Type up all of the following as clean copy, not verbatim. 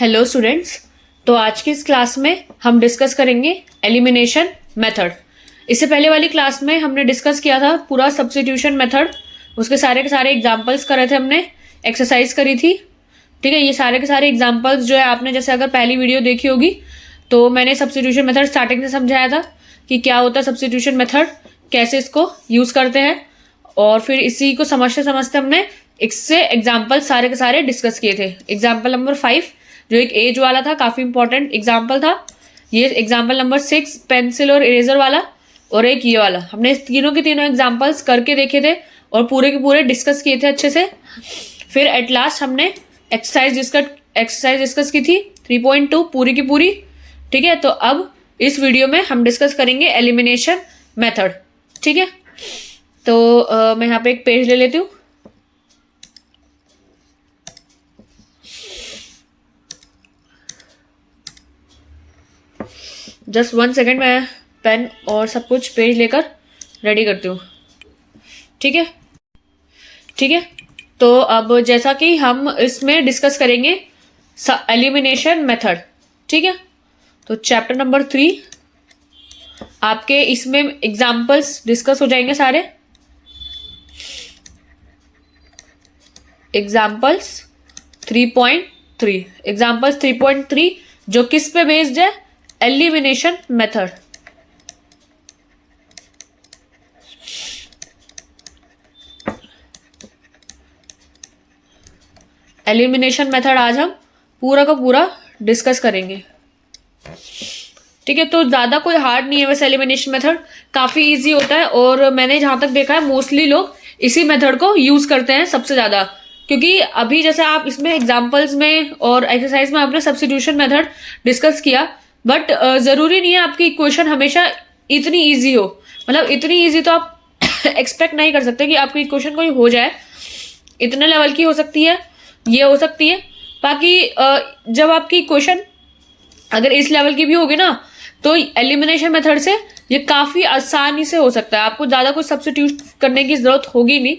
Hello students. तो आज की इस क्लास में हम डिस्कस करेंगे एलिमिनेशन मेथड। इससे पहले वाली क्लास में हमने डिस्कस किया था पूरा सब्स्टिट्यूशन मेथड, उसके सारे के सारे एग्जांपल्स करे थे, हमने एक्सरसाइज करी थी। ठीक है, ये सारे के सारे एग्जांपल्स जो है आपने जैसे अगर पहली वीडियो देखी होगी तो मैंने सब्स्टिट्यूशन मेथड स्टार्टिंग से समझाया था कि क्या होता है सब्स्टिट्यूशन मेथड, कैसे इसको यूज़ करते हैं, और फिर इसी को समझते समझते हमने इससे एग्जाम्पल सारे के सारे डिस्कस किए थे। एग्जाम्पल नंबर 5 जो एक एज वाला था, काफ़ी इंपॉर्टेंट एग्जाम्पल था। ये एग्जाम्पल नंबर 6 पेंसिल और इरेजर वाला, और एक ये वाला, हमने तीनों के तीनों एग्जाम्पल्स करके देखे थे और पूरे के पूरे डिस्कस किए थे अच्छे से। फिर एट लास्ट हमने एक्सरसाइज डिस्कस की थी 3.2 पूरी की पूरी। ठीक है, तो अब इस वीडियो में हम डिस्कस करेंगे एलिमिनेशन मेथड। ठीक है, तो मैं यहाँ पे एक पेज ले लेती हूँ। जस्ट 1 सेकेंड, मैं पेन और सब कुछ पेज लेकर रेडी करती हूँ। ठीक है, ठीक है। तो अब जैसा कि हम इसमें डिस्कस करेंगे एलिमिनेशन मेथड। ठीक है, तो चैप्टर नंबर 3 आपके इसमें एग्जाम्पल्स डिस्कस हो जाएंगे सारे। एग्जाम्पल्स 3.3 जो किस पे बेस्ड है? Elimination method. एलिमिनेशन मेथड आज हम पूरा का पूरा डिस्कस करेंगे। ठीक है, तो ज्यादा कोई हार्ड नहीं है वैसे एलिमिनेशन मेथड, काफी इजी होता है, और मैंने जहां तक देखा है मोस्टली लोग इसी मेथड को यूज करते हैं सबसे ज्यादा, क्योंकि अभी जैसे आप इसमें एग्जांपल्स में और एक्सरसाइज में आपने सब्स्टिट्यूशन मेथड डिस्कस किया, बट जरूरी नहीं है आपकी इक्वेशन हमेशा इतनी इजी हो। मतलब इतनी इजी तो आप एक्सपेक्ट नहीं कर सकते कि आपकी इक्वेशन कोई हो जाए। इतने लेवल की हो सकती है, ये हो सकती है, बाकी जब आपकी इक्वेशन अगर इस लेवल की भी होगी ना, तो एलिमिनेशन मेथड से ये काफी आसानी से हो सकता है, आपको ज्यादा कुछ सब्स्टिट्यूट करने की जरूरत होगी नहीं।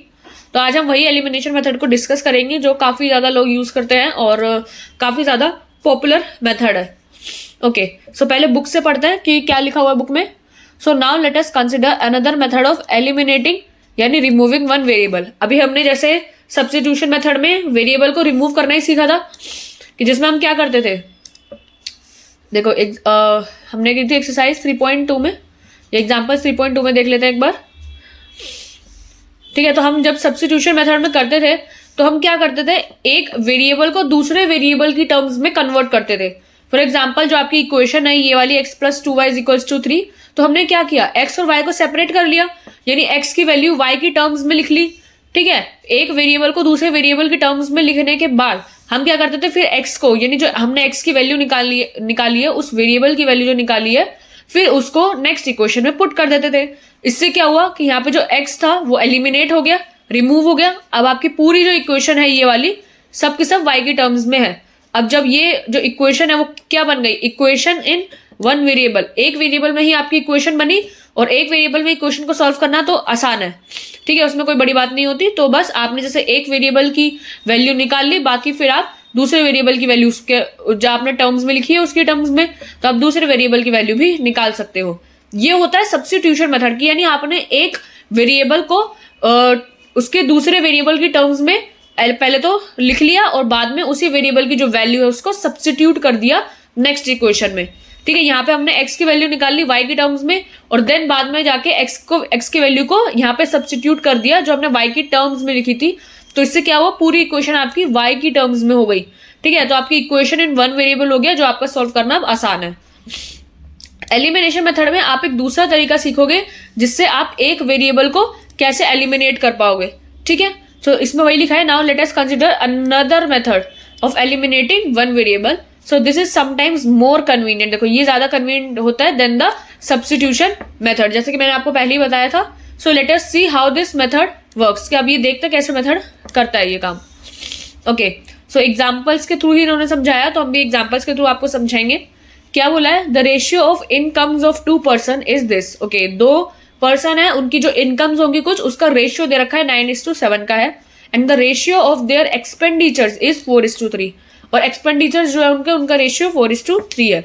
तो आज हम वही एलिमिनेशन मेथड को डिस्कस करेंगे जो काफी ज्यादा लोग यूज करते हैं और काफी ज्यादा पॉपुलर मेथड है। ओके, सो पहले बुक से पढ़ते हैं कि क्या लिखा हुआ है बुक में। So now let us consider another method of eliminating यानी रिमूविंग वन वेरिएबल। अभी हमने जैसे सब्स्टिट्यूशन मेथड में वेरिएबल को रिमूव करना ही सीखा था, कि जिसमें हम क्या करते थे। देखो हमने की थी एक्सरसाइज 3.2 में, एग्जाम्पल 3.2 में देख लेते हैं एक बार। ठीक है, तो हम जब सब्स्टिट्यूशन मेथड में करते थे तो हम क्या करते थे, एक वेरिएबल को दूसरे वेरिएबल की टर्म्स में कन्वर्ट करते थे। फॉर एग्जाम्पल जो आपकी इक्वेशन है ये वाली x + 2y = 3, तो हमने क्या किया, x और y को सेपरेट कर लिया, यानी x की वैल्यू y की टर्म्स में लिख ली। ठीक है, एक वेरिएबल को दूसरे वेरिएबल की टर्म्स में लिखने के बाद हम क्या करते थे, फिर x को, यानी जो हमने x की वैल्यू निकाली है उस वेरिएबल की वैल्यू जो निकाली है, फिर उसको नेक्स्ट इक्वेशन में पुट कर देते थे। इससे क्या हुआ कि यहाँ पे जो x था वो एलिमिनेट हो गया, रिमूव हो गया। अब आपकी पूरी जो इक्वेशन है ये वाली सब की सब y की टर्म्स में है। अब जब ये जो इक्वेशन है वो क्या बन गई, इक्वेशन इन वन वेरिएबल, एक वेरिएबल में ही आपकी इक्वेशन बनी, और एक वेरिएबल में इक्वेशन को सॉल्व करना तो आसान है। ठीक है, उसमें कोई बड़ी बात नहीं होती। तो बस आपने जैसे एक वेरिएबल की वैल्यू निकाल ली, बाकी फिर आप दूसरे वेरिएबल की वैल्यू उसके जो आपने टर्म्स में लिखी है उसकी टर्म्स में, तो आप दूसरे वेरिएबल की वैल्यू भी निकाल सकते हो। ये होता है सब्स्टिट्यूशन मेथड की, यानी आपने एक वेरिएबल को उसके दूसरे वेरिएबल की टर्म्स में पहले तो लिख लिया और बाद में उसी वेरिएबल की जो वैल्यू है उसको सब्स्टिट्यूट कर दिया नेक्स्ट इक्वेशन में। ठीक है, यहाँ पे हमने x की वैल्यू निकाल ली y की टर्म्स में, और देन बाद में जाके x की वैल्यू को यहाँ पे सब्स्टिट्यूट कर दिया जो हमने y की टर्म्स में लिखी थी। तो इससे क्या हुआ, पूरी इक्वेशन आपकी y की टर्म्स में हो गई। ठीक है, तो आपकी इक्वेशन इन वन वेरिएबल हो गया, जो आपका सॉल्व करना अब आसान है। एलिमिनेशन मेथड में आप एक दूसरा तरीका सीखोगे जिससे आप एक वेरिएबल को कैसे एलिमिनेट कर पाओगे। ठीक है, तो इसमें वही लिखा है, now let us consider another method of eliminating one variable. So this is sometimes more convenient. देखो ये ज्यादा कन्वीनियंट होता है देन द सब्स्टिट्यूशन मेथड, जैसे कि मैंने आपको पहले ही बताया था। So let us see how this method works, कि अब ये देखते हैं कैसे मेथड करता है ये काम। ओके, सो एग्जाम्पल्स के थ्रू ही इन्होंने समझाया, तो हम भी एग्जाम्पल्स के थ्रू आपको समझाएंगे। क्या बोला है, the ratio of incomes of 2 person is this. Okay, 2 person है, उनकी जो इनकम्स होंगी कुछ, उसका रेशियो दे रखा है 9:7 का है, and the ratio of their expenditures is 4:3। और एक्सपेंडिचर जो है उनका रेशियो 4:3 है।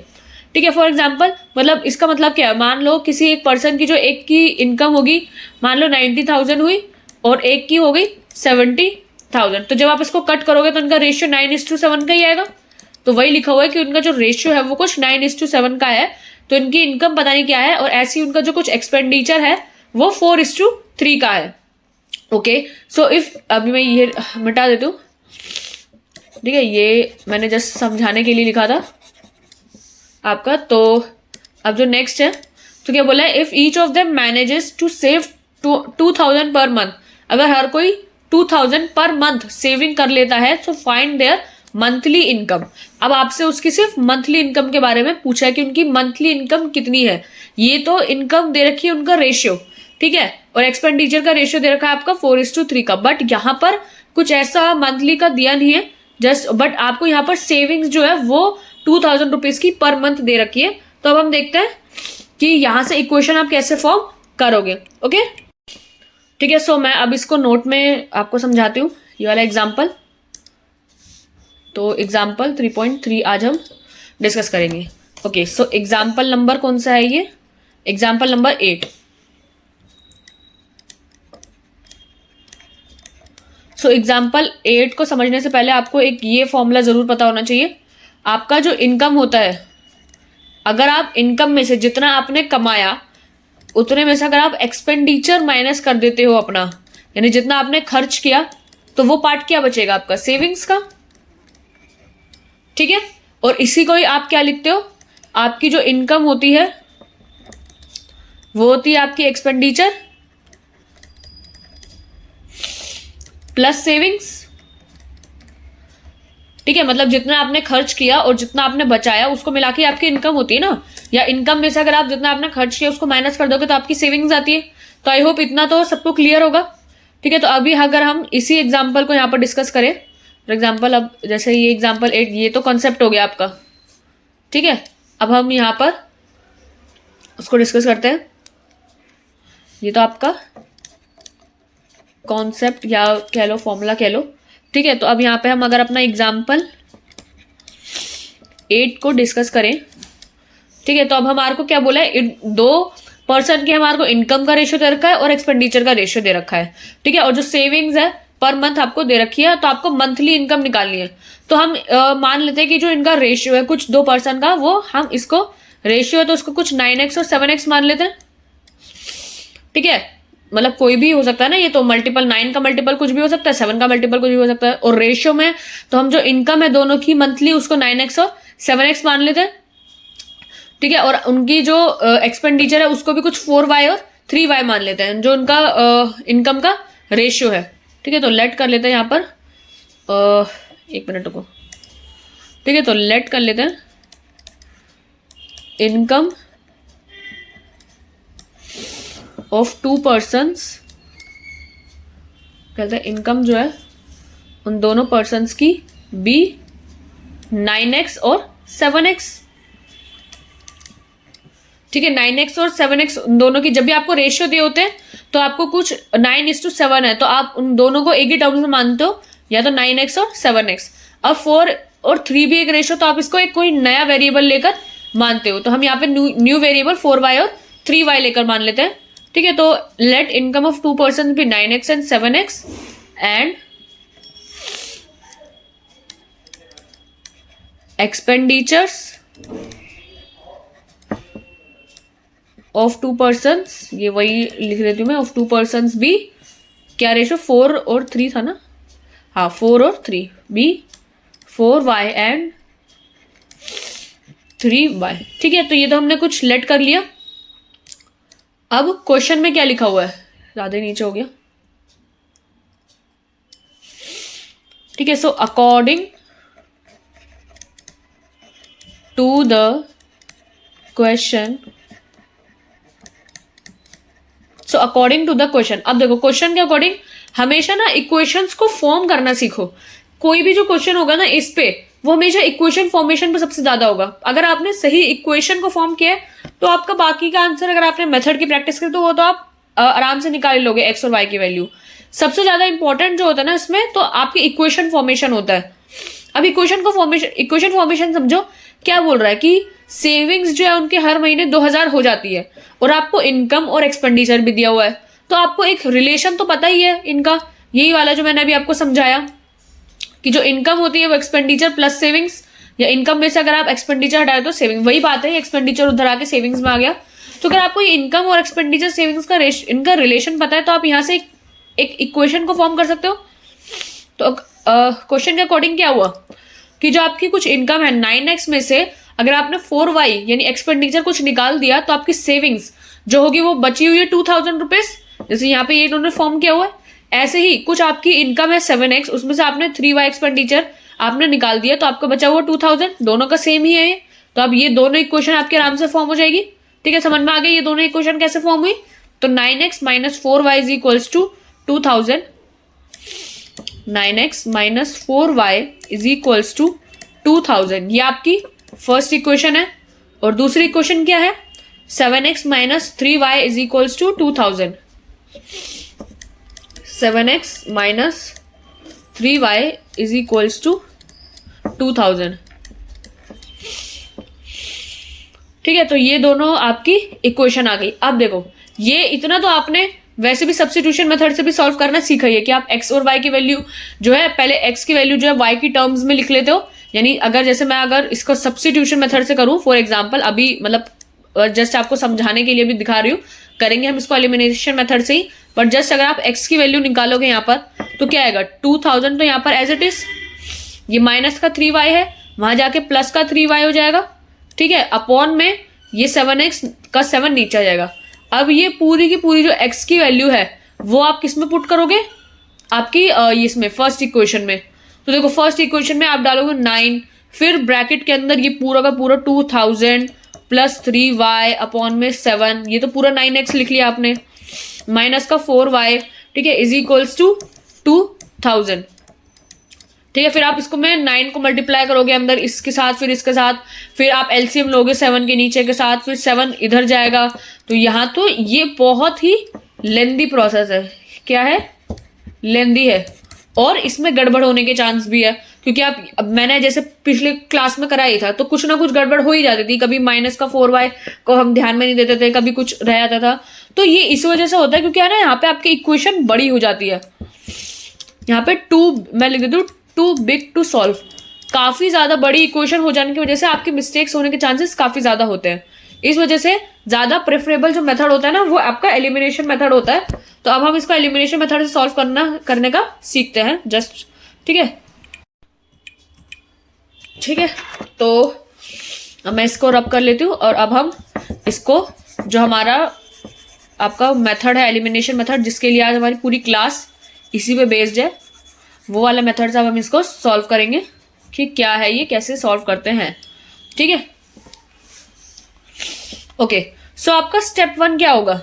ठीक है, फॉर एग्जाम्पल मतलब इसका मतलब क्या है, मान लो किसी एक पर्सन की जो एक की इनकम होगी मान लो 90,000 हुई और एक की हो गई 70,000, तो जब आप इसको कट करोगे तो उनका रेशियो 9:7 का ही आएगा। तो वही लिखा हुआ है कि उनका जो रेशियो है वो कुछ 9:7 का है, तो इनकी इनकम पता नहीं क्या है, और ऐसी उनका जो कुछ एक्सपेंडिचर है वो 4:3 का है। ओके, सो इफ अभी मैं ये मिटा देती हूँ। ठीक है, ये मैंने जस्ट समझाने के लिए लिखा था आपका। तो अब जो नेक्स्ट है तो क्या बोला है, if each of them manages to save 2,000 per month, अगर हर कोई 2,000 पर मंथ सेविंग कर लेता है तो फाइंड देयर मंथली इनकम। अब आपसे उसकी सिर्फ मंथली इनकम के बारे में पूछा है कि उनकी मंथली इनकम कितनी है। ये तो इनकम दे रखी है उनका रेशियो, ठीक है, और एक्सपेंडिचर का रेशियो दे रखा है आपका 4:3 का, बट यहाँ पर कुछ ऐसा मंथली का दिया नहीं है जस्ट, बट आपको यहाँ पर सेविंग्स जो है वो 2,000 रुपीज की पर मंथ दे रखी है। तो अब हम देखते हैं कि यहां से इक्वेशन आप कैसे फॉर्म करोगे। ओके, ठीक है, सो मैं अब इसको नोट में आपको समझाती हूँ, ये वाला एग्जाम्पल। तो एग्जाम्पल 3.3 आज हम डिस्कस करेंगे। ओके, सो एग्जाम्पल नंबर कौन सा है, ये एग्जाम्पल नंबर 8। सो एग्जाम्पल 8 को समझने से पहले आपको एक ये फॉर्मूला जरूर पता होना चाहिए। आपका जो इनकम होता है, अगर आप इनकम में से जितना आपने कमाया उतने में से अगर आप एक्सपेंडिचर माइनस कर देते हो अपना, यानी जितना आपने खर्च किया, तो वो पार्ट क्या बचेगा आपका, सेविंग्स का। ठीक है, और इसी को ही आप क्या लिखते हो, आपकी जो इनकम होती है वो होती है आपकी एक्सपेंडिचर प्लस सेविंग्स। ठीक है, मतलब जितना आपने खर्च किया और जितना आपने बचाया उसको मिला के आपकी इनकम होती है ना, या इनकम में से अगर आप जितना आपने खर्च किया उसको माइनस कर दोगे तो आपकी सेविंग्स आती है। तो आई होप इतना तो सबको क्लियर होगा। ठीक है, तो अभी अगर हम इसी एग्जाम्पल को यहाँ पर डिस्कस करें, फॉर एग्जाम्पल अब जैसे ये एग्जाम्पल 8, ये तो कॉन्सेप्ट हो गया आपका। ठीक है, अब हम यहाँ पर उसको डिस्कस करते हैं। ये तो आपका कॉन्सेप्ट या कह लो फॉर्मूला कह लो। ठीक है, तो अब यहाँ पे हम अगर अपना एग्जाम्पल 8 को डिस्कस करें, ठीक है, तो अब हमारे को क्या बोला है, दो पर्सन की हमारे को इनकम का रेशियो दे रखा है और एक्सपेंडिचर का रेशियो दे रखा है। ठीक है, और जो सेविंग्स है पर मंथ आपको दे रखी है, तो आपको मंथली इनकम निकालनी है। तो हम मान लेते हैं कि जो इनका रेशियो है कुछ दो पर्सन का, वो हम इसको रेशियो है तो उसको कुछ 9x और 7x मान लेते हैं। ठीक है, मतलब कोई भी हो सकता है ना, ये तो मल्टीपल 9 का मल्टीपल कुछ भी हो सकता है, 7 का मल्टीपल कुछ भी हो सकता है, और रेशियो में तो हम जो इनकम है दोनों की मंथली उसको 9x और 7x मान लेते हैं। ठीक है, और उनकी जो एक्सपेंडिचर है उसको भी कुछ 4y और 3y मान लेते हैं, जो उनका इनकम का रेशियो है। ठीक है, तो लेट कर लेते हैं यहाँ पर 1 मिनट को। ठीक है, तो लेट कर लेते हैं इनकम ऑफ 2 पर्सन्स, कहते हैं इनकम जो है उन दोनों पर्सन्स की बी 9x और 7x। ठीक है, 9x और 7x दोनों की जब भी आपको रेशियो दिए होते हैं तो आपको कुछ 9:7 है, तो आप उन दोनों को एक ही टर्म्स में मानते हो, या तो 9x और 7x। अब 4 और 3 भी एक रेशियो, तो आप इसको एक कोई नया वेरिएबल लेकर मानते हो, तो हम यहाँ पे न्यू वेरिएबल 4y और 3y लेकर मान लेते हैं। ठीक है, तो let income of 2 person be 9x and 7x and expenditures of 2 persons, ये वही लिख देती हूँ मैं, ऑफ 2 पर्सन्स बी क्या रेशियो 4 और 3 था ना, हाँ 4 और 3 बी 4y एंड 3y। ठीक है, तो ये तो हमने कुछ लेट कर लिया। अब क्वेश्चन में क्या लिखा हुआ है, ज्यादा नीचे हो गया। ठीक है, so according to the question, so according to the question, अब देखो क्वेश्चन के अकॉर्डिंग हमेशा ना इक्वेशंस को फॉर्म करना सीखो। कोई भी जो क्वेश्चन होगा ना इस पे, वो हमेशा इक्वेशन फॉर्मेशन पे सबसे ज्यादा होगा। अगर आपने सही इक्वेशन को फॉर्म किया है तो आपका बाकी का आंसर, अगर आपने मेथड की प्रैक्टिस की तो वो तो आप आराम से निकाल लोगे एक्स और वाई की वैल्यू। सबसे ज्यादा इंपॉर्टेंट जो होता है ना इसमें, तो आपकी इक्वेशन फॉर्मेशन होता है। अब इक्वेशन फॉर्मेशन समझो, क्या बोल रहा है कि सेविंग्स जो है उनके हर महीने 2000 हो जाती है और आपको इनकम और एक्सपेंडिचर भी दिया हुआ है, तो आपको एक रिलेशन तो पता ही है इनका, यही वाला जो मैंने अभी आपको समझाया कि जो इनकम होती है वो एक्सपेंडिचर प्लस सेविंग्स, या इनकम में से अगर आप एक्सपेंडिचर हटाए तो सेविंग, वही बात है, एक्सपेंडिचर उधर आके सेविंग्स में आ गया। तो अगर आपको इनकम और एक्सपेंडिचर सेविंग्स का इनका रिलेशन पता है तो आप यहाँ से एक इक्वेशन को फॉर्म कर सकते हो। तो क्वेश्चन के अकॉर्डिंग क्या हुआ कि जो आपकी कुछ इनकम है 9x में से अगर आपने 4y यानी एक्सपेंडिचर कुछ निकाल दिया तो आपकी सेविंग्स जो होगी वो बची हुई है 2000 रुपीज, जैसे यहाँ पे ये इन्होंने फॉर्म किया हुआ है। ऐसे ही कुछ आपकी इनकम है 7x, उसमें से आपने 3y एक्सपेंडिचर आपने निकाल दिया तो आपका बचा हुआ 2000, दोनों का सेम ही है ये। तो अब ये दोनों इक्वेशन आपके आराम से फॉर्म हो जाएगी। ठीक है, समझ में आ गई ये दोनों इक्वेशन कैसे फॉर्म हुई। तो 9x minus 4y is equals to 2000, 9x minus 4y is equals to 2000, ये आपकी फर्स्ट इक्वेशन है। और दूसरी इक्वेशन क्या है, 7x minus 3y is equals to 2000, 7x minus 3y is equals to 2000। ठीक है, तो ये दोनों आपकी इक्वेशन आ गई। अब देखो ये इतना तो आपने वैसे भी सब्स्टिट्यूशन मेथड से भी सॉल्व करना सीखा ही है कि आप x और y की वैल्यू जो है पहले x की वैल्यू जो है y की टर्म्स में लिख लेते हो। यानी अगर जैसे मैं अगर इसको सब्स्टिट्यूशन मेथड से करूं फॉर एग्जांपल, अभी मतलब जस्ट आपको समझाने के लिए भी दिखा रही हूँ, करेंगे हम इसको एलिमिनेशन मेथड से ही, बट जस्ट अगर आप x की वैल्यू निकालोगे यहाँ पर तो क्या आएगा 2000, तो यहाँ पर एज इट इज ये माइनस का 3y है, वहां जाके प्लस का 3y हो जाएगा। ठीक है, अपॉन में ये 7x का 7 नीचे आ जाएगा। अब ये पूरी की पूरी जो x की वैल्यू है वो आप किस में पुट करोगे, आपकी इसमें फर्स्ट इक्वेशन में। तो देखो फर्स्ट इक्वेशन में आप डालोगे 9, फिर ब्रैकेट के अंदर ये पूरा का पूरा 2000 प्लस 3y अपॉन में 7, ये तो पूरा 9x लिख लिया आपने, माइनस का 4y, ठीक है, इज इक्वल्स टू 2000। ठीक है, फिर आप इसको में 9 को मल्टीप्लाई करोगे अंदर इसके साथ, फिर इसके साथ, फिर आप एलसीएम लोगे 7 के नीचे के साथ, फिर 7 इधर जाएगा। तो यहाँ तो ये बहुत ही लेंदी प्रोसेस है, क्या है, लेंदी है, और इसमें गड़बड़ होने के चांस भी है क्योंकि आप, अब मैंने जैसे पिछले क्लास में कराई था तो कुछ ना कुछ गड़बड़ हो ही जाती थी, कभी माइनस का 4y को हम ध्यान में नहीं देते थे, कभी कुछ रह जाता था। तो ये इस वजह से होता है क्योंकि है ना यहाँ पे आपकी इक्वेशन बड़ी हो जाती है, यहाँ पे मैं लिख देती हूँ टू बिग टू सॉल्व, काफी ज्यादा बड़ी इक्वेशन हो जाने की वजह से आपके मिस्टेक्स होने के चांसेस काफी ज्यादा होते हैं। इस वजह से ज्यादा प्रेफरेबल जो मेथड होता है ना वो आपका एलिमिनेशन मेथड होता है। तो अब हम इसको एलिमिनेशन मेथड से सॉल्व करने का सीखते हैं जस्ट। ठीक है, ठीक है, तो अब मैं इसको रब कर लेती हूँ और अब हम इसको जो हमारा आपका मेथड है एलिमिनेशन मेथड, जिसके लिए आज हमारी पूरी क्लास इसी पे बेस्ड है, वो वाला मेथड से अब हम इसको सॉल्व करेंगे कि क्या है ये, कैसे सॉल्व करते हैं। ठीक है, ओके, सो आपका स्टेप 1 क्या होगा,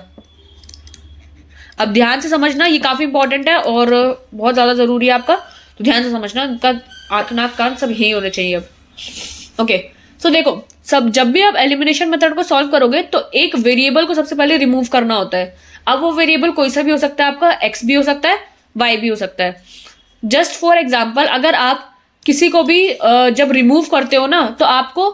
अब ध्यान से समझना, ये काफी इंपॉर्टेंट है और बहुत ज्यादा जरूरी है आपका, तो ध्यान से समझना, इनका आंख नाक कान सब यही होने चाहिए अब। ओके, सो देखो सब जब भी आप एलिमिनेशन मेथड को सॉल्व करोगे तो एक वेरिएबल को सबसे पहले रिमूव करना होता है। अब वो वेरिएबल कोई सा भी हो सकता है, आपका एक्स भी हो सकता है, वाई भी हो सकता है। जस्ट फॉर एग्जाम्पल, अगर आप किसी को भी जब रिमूव करते हो ना तो आपको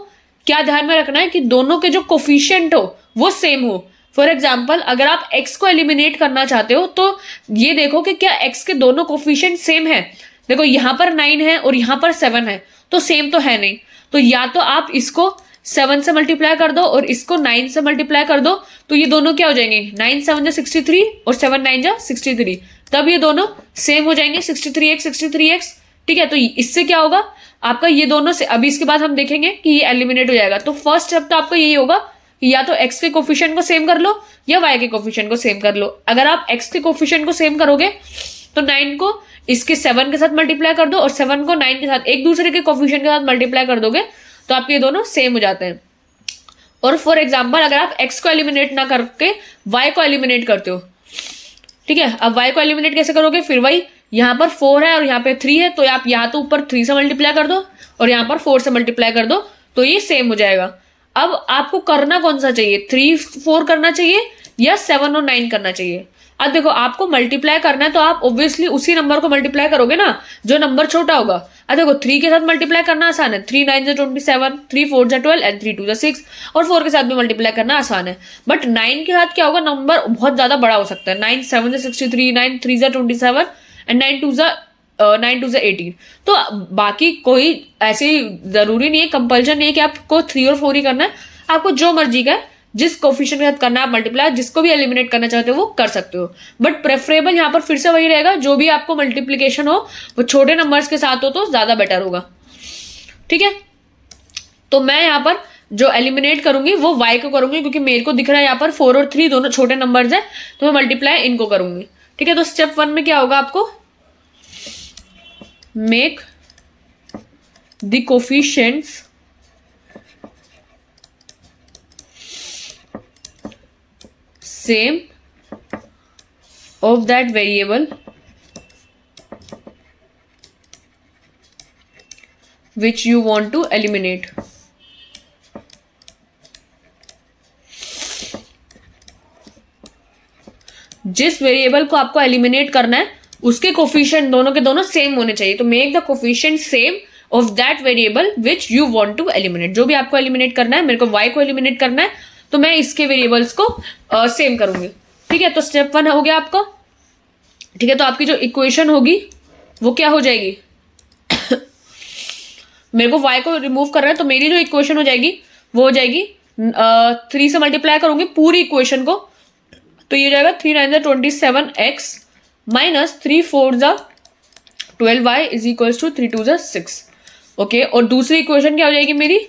क्या ध्यान में रखना है कि दोनों के जो कोफिशिएंट हो वो सेम हो। फॉर एग्जाम्पल, अगर आप x को एलिमिनेट करना चाहते हो तो ये देखो कि क्या x के दोनों कोफिशिएंट सेम है। देखो यहाँ पर 9 है और यहाँ पर 7 है, तो सेम तो है नहीं, तो या तो आप इसको 7 से मल्टीप्लाई कर दो और इसको 9 से मल्टीप्लाई कर दो, तो ये दोनों क्या हो जाएंगे, 9 7 जा 63 और 7 9 जा 63, तब ये दोनों सेम हो जाएंगे, 63x 63x। ठीक है, तो इससे क्या होगा आपका, ये दोनों से अभी इसके बाद हम देखेंगे कि ये एलिमिनेट हो जाएगा। तो फर्स्ट स्टेप तो आपका यही होगा कि या तो x के कोफिशिएंट को सेम कर लो या y के कोफिशिएंट को सेम कर लो। अगर आप x के कोफिशिएंट को सेम करोगे तो 9 को इसके 7 के साथ मल्टीप्लाई कर दो और 7 को 9 के साथ एक दूसरे के कोफिशिएंट के साथ मल्टीप्लाई कर दोगे तो आपके ये दोनों सेम हो जाते हैं। और फॉर एग्जाम्पल, अगर आप x को एलिमिनेट ना करके y को एलिमिनेट करते हो, ठीक है, अब y को एलिमिनेट कैसे करोगे, फिर वही यहाँ पर 4 है और यहाँ पे 3 है, तो आप यहाँ तो ऊपर 3 से मल्टीप्लाई कर दो और यहाँ पर 4 से मल्टीप्लाई कर दो, तो ये सेम हो जाएगा। अब आपको करना कौन सा चाहिए, 3 4 करना चाहिए या 7 और 9 करना चाहिए। अब देखो आपको मल्टीप्लाई करना है तो आप ऑब्वियसली उसी नंबर को मल्टीप्लाई करोगे ना जो नंबर छोटा होगा। अब देखो 3 के साथ मल्टीप्लाई करना आसान है, 3 9 27, 3 4 12 एंड 3 2 6, और 4 के साथ भी मल्टीप्लाई करना आसान है। बट 9 के साथ क्या होगा, नंबर बहुत ज्यादा बड़ा हो सकता है। 9 7 63, 9 3 27 एंड 9 2 18। तो बाकी कोई ऐसी जरूरी नहीं है, कंपल्शन नहीं है कि आपको 3 और 4 ही करना है, आपको जो मर्जी का है, जिस कोफिशिएंट के साथ करना है आप मल्टीप्लाई, जिसको भी एलिमिनेट करना चाहते हो वो कर सकते हो। बट प्रेफरेबल यहाँ पर फिर से वही रहेगा, जो भी आपको मल्टीप्लीकेशन हो वो छोटे नंबर्स के साथ हो तो ज्यादा बेटर होगा। ठीक है, तो मैं यहाँ पर जो एलिमिनेट करूंगी वो y को करूंगी, क्योंकि मेरे को दिख रहा है यहाँ पर 4 और 3 दोनों छोटे नंबर्स है, तो मैं मल्टीप्लाई इनको करूंगी। ठीक है, तो स्टेप 1 में क्या होगा, आपको make the coefficients same of that variable which you want to eliminate। जिस वेरिएबल को आपको एलिमिनेट करना है उसके कोफिशिएंट दोनों के दोनों सेम होने चाहिए। तो make the coefficient same of that variable which you want to eliminate. जो भी आपको एलिमिनेट करना है, मेरे को y को एलिमिनेट करना है, तो मैं इसके वेरिएबल्स को सेम करूंगी। ठीक है, तो स्टेप 1 हो गया आपका। ठीक है, तो आपकी जो इक्वेशन होगी वो क्या हो जाएगी मेरे को y को रिमूव करना है, तो मेरी जो इक्वेशन हो जाएगी वो हो जाएगी 3 से मल्टीप्लाई करूंगी पूरी इक्वेशन को, तो ये हो जाएगा 3 9 27x minus 3 4 12y is equals to 3 2 6। Okay, और दूसरी इक्वेशन क्या हो जाएगी मेरी,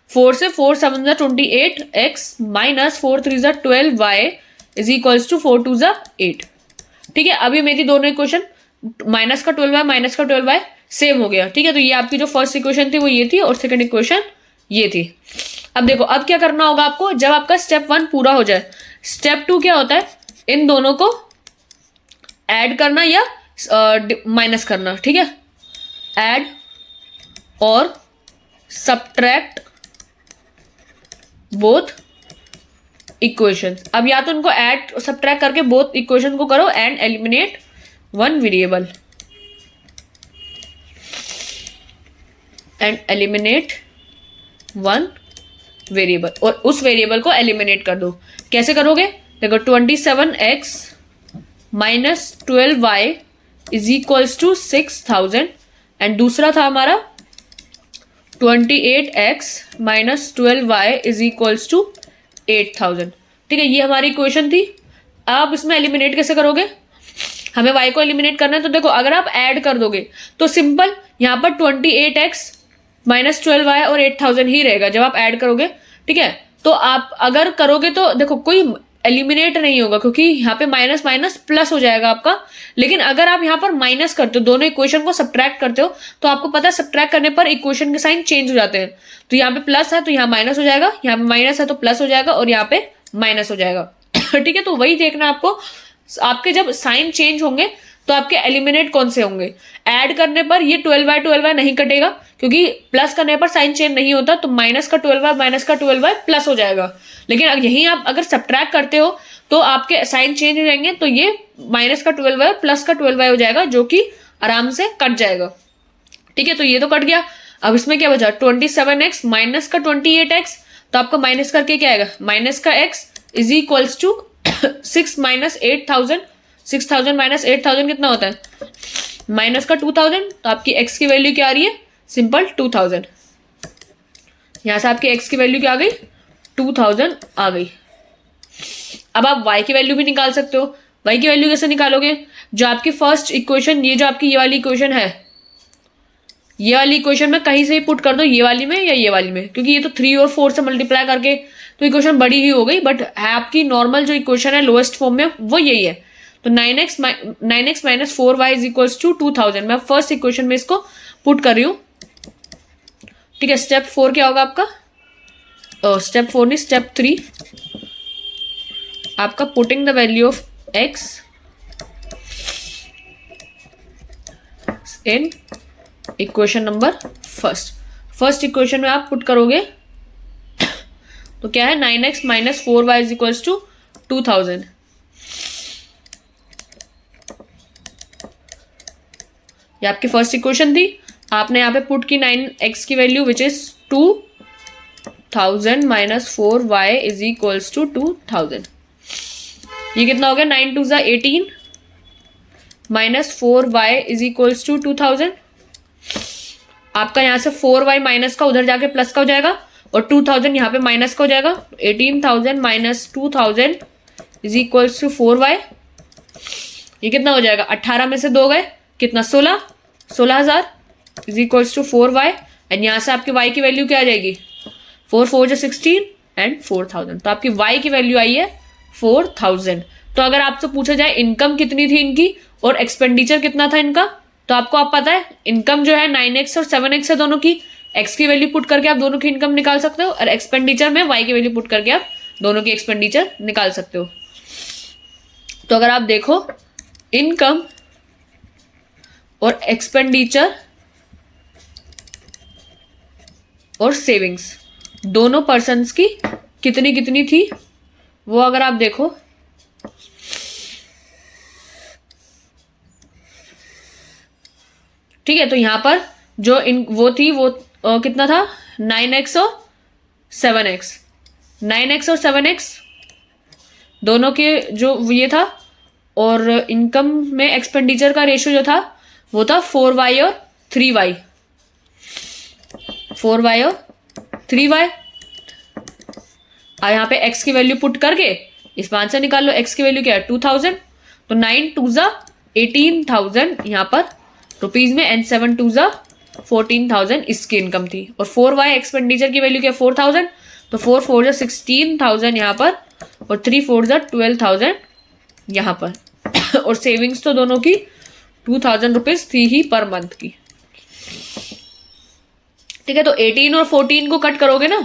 4 से 4 7 28x minus 4 3 12y is equals to 4 2 8। ठीक है, अभी मेरी दोनों इक्वेशन माइनस का 12y माइनस का 12y सेम हो गया। ठीक है, तो ये आपकी जो फर्स्ट इक्वेशन थी वो ये थी और सेकंड इक्वेशन ये थी। अब देखो, अब क्या करना होगा आपको, जब आपका स्टेप 1 पूरा हो जाए, स्टेप 2 क्या होता है, इन दोनों को ऐड करना या माइनस करना। ठीक है, ऐड और सब्ट्रैक्ट बोथ इक्वेशंस। अब या तो उनको ऐड सब्ट्रैक्ट करके बोथ इक्वेशन को करो and eliminate one variable, and eliminate one variable, और उस वेरिएबल को एलिमिनेट कर दो। कैसे करोगे, देखो 27x minus 12y is equals to 6000 and दूसरा था हमारा 28x minus 12y is equals to 8000। ठीक है, ये हमारी इक्वेशन थी। अब इसमें एलिमिनेट कैसे करोगे, हमें y को एलिमिनेट करना है, तो देखो अगर आप ऐड कर दोगे तो सिंपल यहाँ पर 28x माइनस 12y और 8000 ही रहेगा जब आप ऐड करोगे। ठीक है, तो आप अगर करोगे तो देखो कोई एलिमिनेट नहीं होगा, क्योंकि यहाँ पे माइनस माइनस प्लस हो जाएगा आपका। लेकिन अगर आप यहाँ पर माइनस करते हो, दोनों इक्वेशन को सब्ट्रैक्ट करते हो, तो आपको पता है सब्ट्रैक्ट करने पर इक्वेशन के साइन चेंज हो जाते हैं। तो यहाँ पे प्लस है तो यहाँ माइनस हो जाएगा, यहाँ पे माइनस है तो प्लस हो जाएगा, और यहाँ पे माइनस हो जाएगा। ठीक है, तो वही देखना आपको, आपके जब साइन चेंज होंगे तो आपके एलिमिनेट कौन से होंगे। ऐड करने पर ये 12y नहीं कटेगा, क्योंकि प्लस करने पर साइन चेंज नहीं होता, तो माइनस का 12y माइनस का 12y प्लस हो जाएगा। लेकिन यही आप अगर सब्ट्रैक्ट करते हो तो आपके साइन चेंज हो जाएंगे, तो ये माइनस का 12y प्लस का 12y हो जाएगा, जो कि आराम से कट जाएगा। ठीक है, तो ये तो कट गया। अब इसमें क्या बचा, 27x माइनस का 28x, तो आपका माइनस करके क्या आएगा, माइनस का x is equals to 6 minus 8000, 6000 minus 8000 कितना होता है, माइनस का 2000। तो आपकी x की वैल्यू क्या आ रही है, सिंपल 2000। यहां से आपकी x की वैल्यू क्या आ गई, 2000 आ गई। अब आप y की वैल्यू भी निकाल सकते हो। y की वैल्यू कैसे निकालोगे, जो आपकी फर्स्ट इक्वेशन, ये जो आपकी ये वाली इक्वेशन है, ये वाली इक्वेशन में कहीं से ही पुट कर दो, ये वाली में या ये वाली में, क्योंकि ये तो 3 और 4 से मल्टीप्लाई करके तो इक्वेशन बड़ी ही हो गई, बट है आपकी नॉर्मल जो इक्वेशन है लोएस्ट फॉर्म में वो यही है। तो 9x minus 4y is equals to 2000, मैं फर्स्ट इक्वेशन में इसको पुट कर रही हूँ। ठीक है, स्टेप 4 क्या होगा आपका, स्टेप 4 नहीं, स्टेप 3 आपका putting the value of x in equation number first equation में आप पुट करोगे तो क्या है, 9x minus 4y is equals to 2000। ये आपकी फर्स्ट इक्वेशन थी। आपने यहाँ पे पुट की 9x की value which is 2000 minus 4y is equals to 2000। ये कितना हो गया, 9 2 ज़ा 18 minus 4y is equals to 2000। आपका यहाँ से 4y माइनस का उधर जाके प्लस का हो जाएगा और 2000 यहाँ पे माइनस का हो जाएगा। 18,000 minus 2000 is equals to 4y। ये कितना हो जाएगा, 18 में से 2 गए, कितना 16,000 is equals to 4y। And यहाँ से आपकी y की वैल्यू क्या आ जाएगी, 4 4 16 एंड 4000। तो आपकी y की वैल्यू आई है 4000। तो अगर आपसे पूछा जाए इनकम कितनी थी इनकी और एक्सपेंडिचर कितना था इनका, तो आपको आप पता है इनकम जो है 9x और 7x है दोनों की, x की वैल्यू पुट करके आप दोनों की इनकम निकाल सकते हो और एक्सपेंडिचर में y की वैल्यू पुट करके आप दोनों की एक्सपेंडिचर निकाल सकते हो। तो अगर आप देखो इनकम और एक्सपेंडिचर और सेविंग्स दोनों पर्सन्स की कितनी कितनी थी, वो अगर आप देखो ठीक है, तो यहां पर जो वो थी वो कितना था, 9x और 7x। 9x और 7x दोनों के जो ये था, और इनकम में एक्सपेंडिचर का रेशियो जो था वो था 4y और 3y। 4y और 3y। यहाँ पे x की वैल्यू पुट करके इस मान से निकाल लो, x की वैल्यू क्या है 2000। तो 9 2 ज़ा 18,000 यहाँ पर रुपीज में एंड 7 2 ज़ा 14,000 इसकी इनकम थी। और 4y एक्सपेंडिचर की वैल्यू क्या 4000। तो 4 4 ज़ा 16,000 यहाँ पर और 3 4 ज़ा 12,000 यहाँ पर। और सेविंग्स तो दोनों की 2000 रुपीज थी ही पर मंथ की। ठीक है, तो 18 और 14 को कट करोगे ना,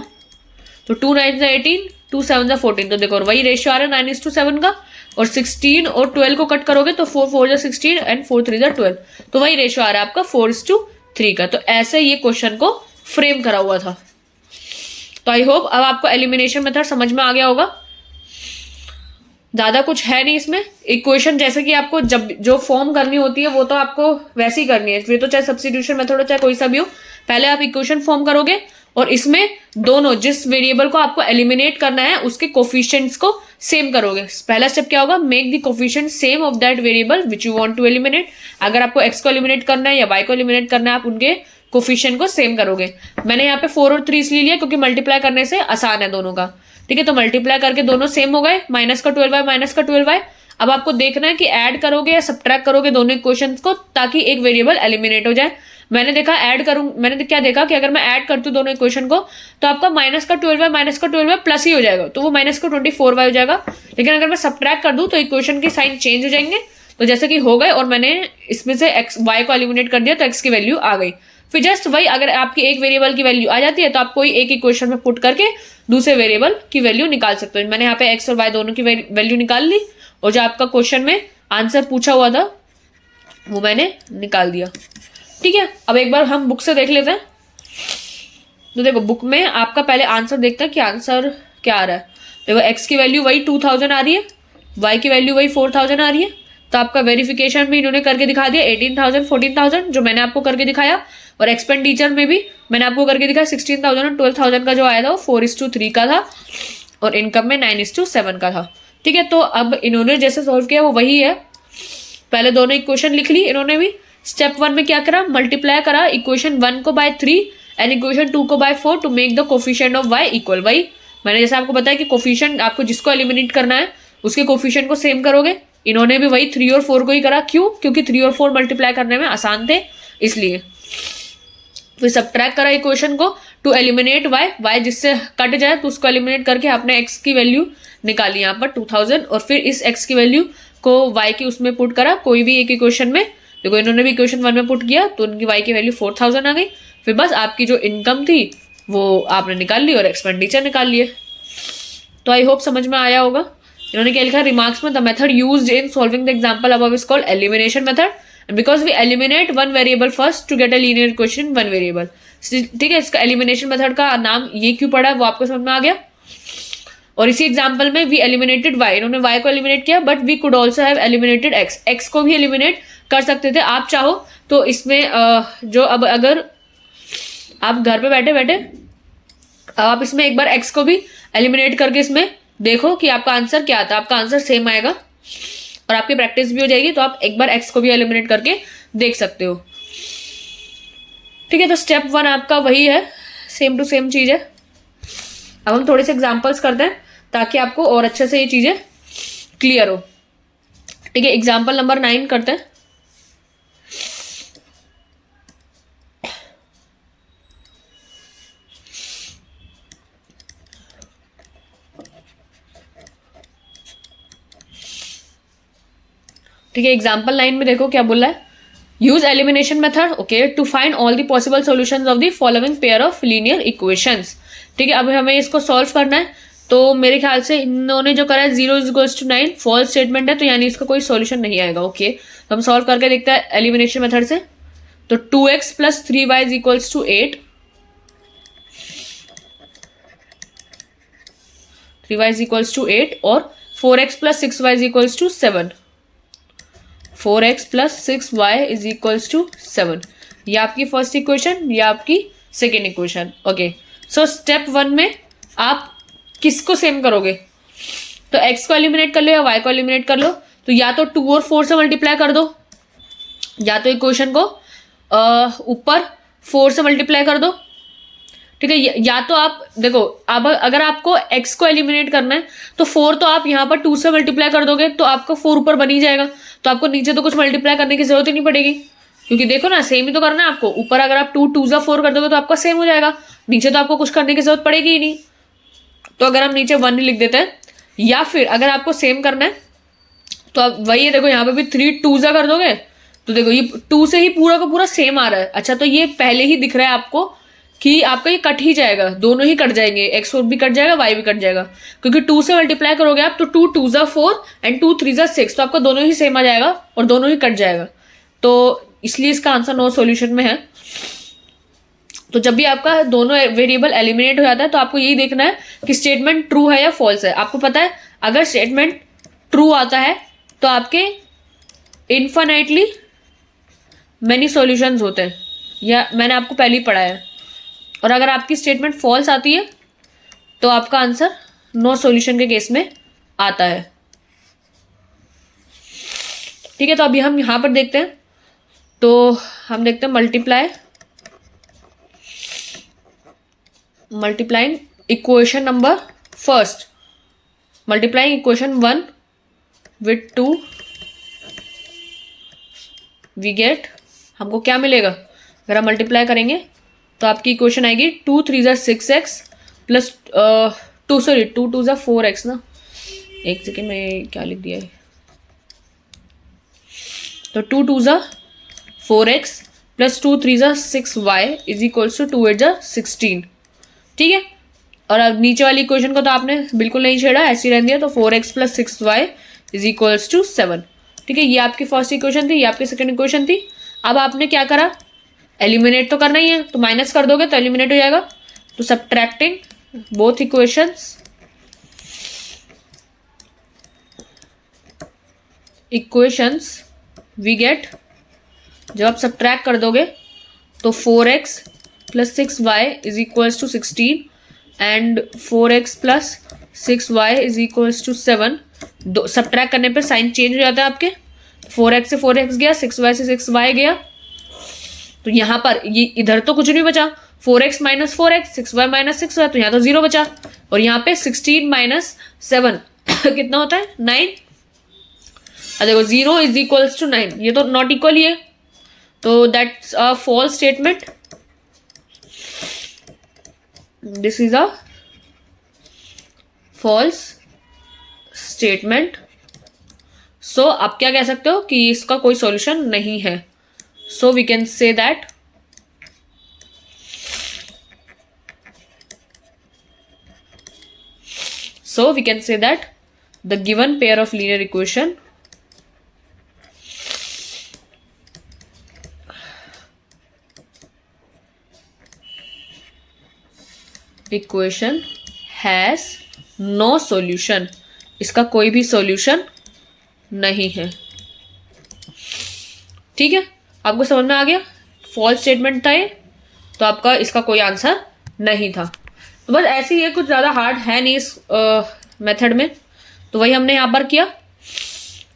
तो 2 9 ज़ा 18 2 7 ज़ा 14। तो देखो वही रेशियो आ रहा है 9:7 का। और 16 और 12 को कट करोगे तो 4 4 ज़ा 16 एंड 4 3 ज़ा 12। तो वही रेशियो आ रहा है आपका 4:3 का। तो ऐसे ये क्वेश्चन को फ्रेम करा हुआ था। तो आई होप अब आपको एलिमिनेशन मेथड समझ में आ गया होगा। ज्यादा कुछ है नहीं इसमें। इक्वेशन जैसे कि आपको जब जो फॉर्म करनी होती है वो तो आपको वैसे ही करनी है, फिर तो चाहे सब्स्टिट्यूशन मेथड हो चाहे कोई सा भी हो, पहले आप इक्वेशन फॉर्म करोगे और इसमें दोनों जिस वेरिएबल को आपको एलिमिनेट करना है उसके कोफिशिएंट्स को सेम करोगे। पहला स्टेप क्या होगा, make the coefficient same of that variable which you want to eliminate. अगर आपको x को एलिमिनेट करना है या y को एलिमिनेट करना है, आप उनके कोफिशिएंट को सेम करोगे। मैंने यहाँ पे 4 और 3 इसलिए लिया क्योंकि मल्टीप्लाई करने से आसान है दोनों का। ठीक है, तो मल्टीप्लाई करके दोनों सेम हो गए, माइनस का 12y माइनस का 12y। अब आपको देखना है कि ऐड करोगे या सब्ट्रैक्ट करोगे दोनों इक्वेशंस को ताकि एक वेरिएबल एलिमिनेट हो जाए। मैंने क्या देखा कि अगर मैं ऐड करती हूँ दोनों इक्वेशन को तो आपका माइनस का 12y माइनस का 12y प्लस ही हो जाएगा, तो वो माइनस का 24y हो जाएगा। लेकिन अगर मैं सब्ट्रैक्ट कर दूं तो इक्वेशन के साइन चेंज हो जाएंगे। तो जैसे कि हो गए और मैंने इसमें से y को एलिमिनेट कर दिया तो x की वैल्यू आ गई। फिर जस्ट वही अगर आपकी एक वेरिएबल की वैल्यू आ जाती है तो आप कोई एक इक्वेशन में पुट करके दूसरे वेरिएबल की वैल्यू निकाल सकते हो। मैंने यहाँ पे x और y दोनों की वैल्यू निकाल ली और जो आपका क्वेश्चन में आंसर पूछा हुआ था वो मैंने निकाल दिया। ठीक है, अब एक बार हम बुक से देख लेते हैं। तो देखो बुक में आपका पहले आंसर देखते हैं कि आंसर क्या आ रहा है। देखो x की वैल्यू वही 2000 आ रही है, y की वैल्यू वही 4000 आ रही है। तो आपका वेरिफिकेशन भी इन्होंने करके दिखा दिया 18,000 14,000 जो मैंने आपको करके दिखाया, और एक्सपेंडिचर में भी मैंने आपको करके दिखाया 16,000 और 12,000 का जो आया था वो 4:3 का था और इनकम में 9:7 का था। ठीक है, तो अब इन्होंने जैसे सॉल्व किया वो वही है। पहले दोनों इक्वेशन लिख ली इन्होंने भी। स्टेप 1 में क्या करा, मल्टीप्लाई करा इक्वेशन 1 को बाय 3 एंड इक्वेशन 2 को by 4 to make the coefficient of y equal. वही मैंने जैसे आपको बताया कि कोफिशिएंट आपको जिसको एलिमिनेट करना है उसके कोफिशिएंट को सेम करोगे। इन्होंने भी वही 3 और 4 को ही करा। क्यों? क्योंकि 3 और 4 मल्टीप्लाई करने में आसान थे इसलिए। फिर सब्ट्रैक्ट करा इक्वेशन को टू एलिमिनेट y जिससे कट जाए तो उसको एलिमिनेट करके आपने x की वैल्यू निकाली यहाँ पर 2000 और फिर इस x की वैल्यू को y की उसमें पुट करा कोई भी एक इक्वेशन में। देखो इन्होंने भी इक्वेशन 1 में पुट किया तो उनकी y की वैल्यू 4000 आ गई। फिर बस आपकी जो इनकम थी वो आपने निकाल ली और एक्सपेंडिचर निकाल लिए। तो आई होप समझ में आया होगा। इन्होंने क्या लिखा रिमार्क्स में, the method used in solving the example above is called elimination method and because we eliminate one variable first to get a linear equation in one variable. ठीक है, इसका एलिमिनेशन मेथड का नाम ये क्यों पड़ा है वो आपको समझ में आ गया। और इसी एग्जांपल में वी एलिमिनेटेड y, इन्होंने y को एलिमिनेट किया but we could also have eliminated x को भी एलिमिनेट कर सकते थे। आप चाहो तो इसमें जो अब अगर आप घर पे बैठे बैठे आप इसमें एक बार एक्स को भी एलिमिनेट करके इसमें देखो कि आपका आंसर क्या आता है, आपका आंसर सेम आएगा और आपकी प्रैक्टिस भी हो जाएगी। तो आप एक बार एक्स को भी एलिमिनेट करके देख सकते हो। ठीक है, तो स्टेप 1 आपका वही है, सेम टू सेम चीज है। अब हम थोड़े से एग्जांपल्स करते हैं ताकि आपको और अच्छे से ये चीजें क्लियर हो। ठीक है, एग्जांपल नंबर 9 करते हैं। ठीक है, एग्जाम्पल 9 में देखो क्या बोला है, use elimination method okay to find all the possible solutions of the following pair of linear equations. ठीक है, अब हमें इसको सॉल्व करना है। तो मेरे ख्याल से इन्होंने जो करा है 0 = 9 फॉल्स स्टेटमेंट है, तो यानी इसका कोई सॉल्यूशन नहीं आएगा। ओके, तो हम सॉल्व करके देखते हैं एलिमिनेशन मेथड से। तो 2x + 3y = 8, 3y = 8 और 4x + 6y = 7, 4x + 6y = 7। ये आपकी फर्स्ट इक्वेशन, ये आपकी second equation. Okay, so step 1 में आप किसको सेम करोगे, तो x को एलिमिनेट कर लो या y को एलिमिनेट कर लो। तो या तो 2 और 4 से मल्टीप्लाई कर दो, या तो इक्वेशन को ऊपर 4 से मल्टीप्लाई कर दो। ठीक है, या तो आप देखो, अब अगर आपको x को एलिमिनेट करना है तो 4 तो आप यहाँ पर 2 से मल्टीप्लाई कर दोगे तो आपका 4 ऊपर बन ही जाएगा, तो आपको नीचे तो कुछ मल्टीप्लाई करने की जरूरत ही नहीं पड़ेगी, क्योंकि देखो ना सेम ही तो करना है आपको। ऊपर अगर आप 2 2 4 कर दोगे तो आपका सेम हो जाएगा, नीचे तो आपको कुछ करने की जरूरत पड़ेगी ही नहीं। तो अगर हम नीचे 1 ही लिख देते हैं, या फिर अगर आपको सेम करना है तो आप वही है, देखो यहाँ पे भी 3 2 कर दोगे तो देखो ये 2 से ही पूरा का पूरा सेम आ रहा है। अच्छा, तो ये पहले ही दिख रहा है आपको कि आपका ये कट ही जाएगा, दोनों ही कट जाएंगे, एक्स भी कट जाएगा, वाई भी कट जाएगा, क्योंकि 2 से मल्टीप्लाई करोगे आप तो 2 2 4 एंड 2 3 6, तो आपका दोनों ही सेम आ जाएगा और दोनों ही कट जाएगा। तो इसलिए इसका आंसर नो सॉल्यूशन में है। तो जब भी आपका दोनों वेरिएबल एलिमिनेट हो जाता है तो आपको यही देखना है कि स्टेटमेंट ट्रू है या फॉल्स है। आपको पता है अगर स्टेटमेंट ट्रू आता है तो आपके इन्फिनिटली मेनी सॉल्यूशंस होते हैं, या मैंने आपको पहले ही पढ़ाया है। और अगर आपकी स्टेटमेंट फॉल्स आती है तो आपका आंसर नो सॉल्यूशन के केस में आता है। ठीक है, तो अभी हम यहां पर देखते हैं। तो हम देखते हैं multiplying equation number first, multiplying equation 1 with 2 we get, हमको क्या मिलेगा अगर हम मल्टीप्लाई करेंगे तो आपकी इक्वेशन आएगी 2 3 6x प्लस 2 4x ना, एक सेकेंड में क्या लिख दिया है, तो 2 2 4x प्लस 2 3 6y = 2 8 16। ठीक है, और अब नीचे वाली इक्वेशन को तो आपने बिल्कुल नहीं छेड़ा, ऐसे ही रहने दिया, तो 4x + 6y = 7। ठीक है, ये आपकी फर्स्ट इक्वेशन थी, ये आपकी सेकंड इक्वेशन थी। अब आपने क्या करा, एलिमिनेट तो करना ही है, तो माइनस कर दोगे तो एलिमिनेट हो जाएगा। तो subtracting both equations we get, जब आप सब्ट्रैक्ट कर दोगे तो 4x + 6y = 16 and 4x + 6y = 7। Subtract करने पे साइन चेंज हो जाता है आपके, 4x से 4x गया, 6y से 6y गया, तो यहाँ पर ये इधर तो कुछ नहीं बचा, 4x - 4x 6y - 6y, तो यहाँ तो 0 बचा, और यहाँ पे 16 - 7 कितना होता है 9। देखो 0 = 9, ये तो नॉट इक्वल ही है, तो that's a false statement, this is a false statement. So आप क्या कह सकते हो कि इसका कोई सॉल्यूशन नहीं है। So we can say that the given pair of linear equation has no solution, इसका कोई भी सॉल्यूशन नहीं है। ठीक है, आपको समझ में आ गया? फॉल्स स्टेटमेंट था ये, तो आपका इसका कोई आंसर नहीं था। तो बस ऐसे ही है, कुछ ज़्यादा हार्ड है नहीं इस मेथड में। तो वही हमने यहाँ पर किया,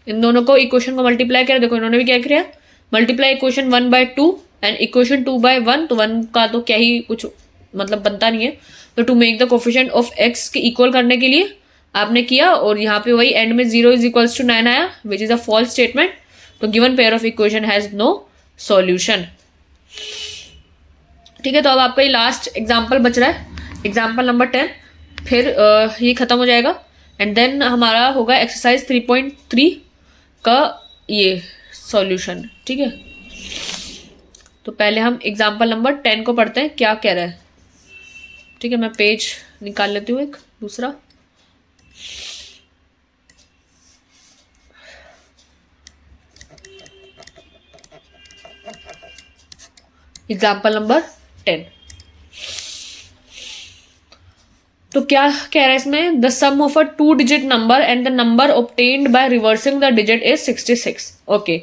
इन दोनों को इक्वेशन को मल्टीप्लाई किया। देखो इन्होंने भी क्या किया, मल्टीप्लाई इक्वेशन 1/2 एंड इक्वेशन 2/1। तो 1 का तो क्या ही कुछ मतलब बनता नहीं है। तो to make the coefficient of x के इक्वल करने के लिए आपने किया, और यहाँ पे वही एंड में 0 = 9 आया, which is a false statement. तो given pair of equation has no solution. ठीक है, तो अब आपका ये लास्ट एग्जाम्पल बच रहा है, एग्जाम्पल नंबर 10, फिर ये खत्म हो जाएगा। एंड देन हमारा होगा एक्सरसाइज 3.3 का ये सॉल्यूशन। ठीक है, तो पहले हम एग्जाम्पल नंबर 10 को पढ़ते हैं, क्या कह रहा है। ठीक है, मैं पेज निकाल लेती हूँ एक दूसरा। एग्जाम्पल नंबर 10, तो क्या कह रहा है इसमें, the sum of a 2-digit number and the number obtained by reversing the digit is 66। Okay,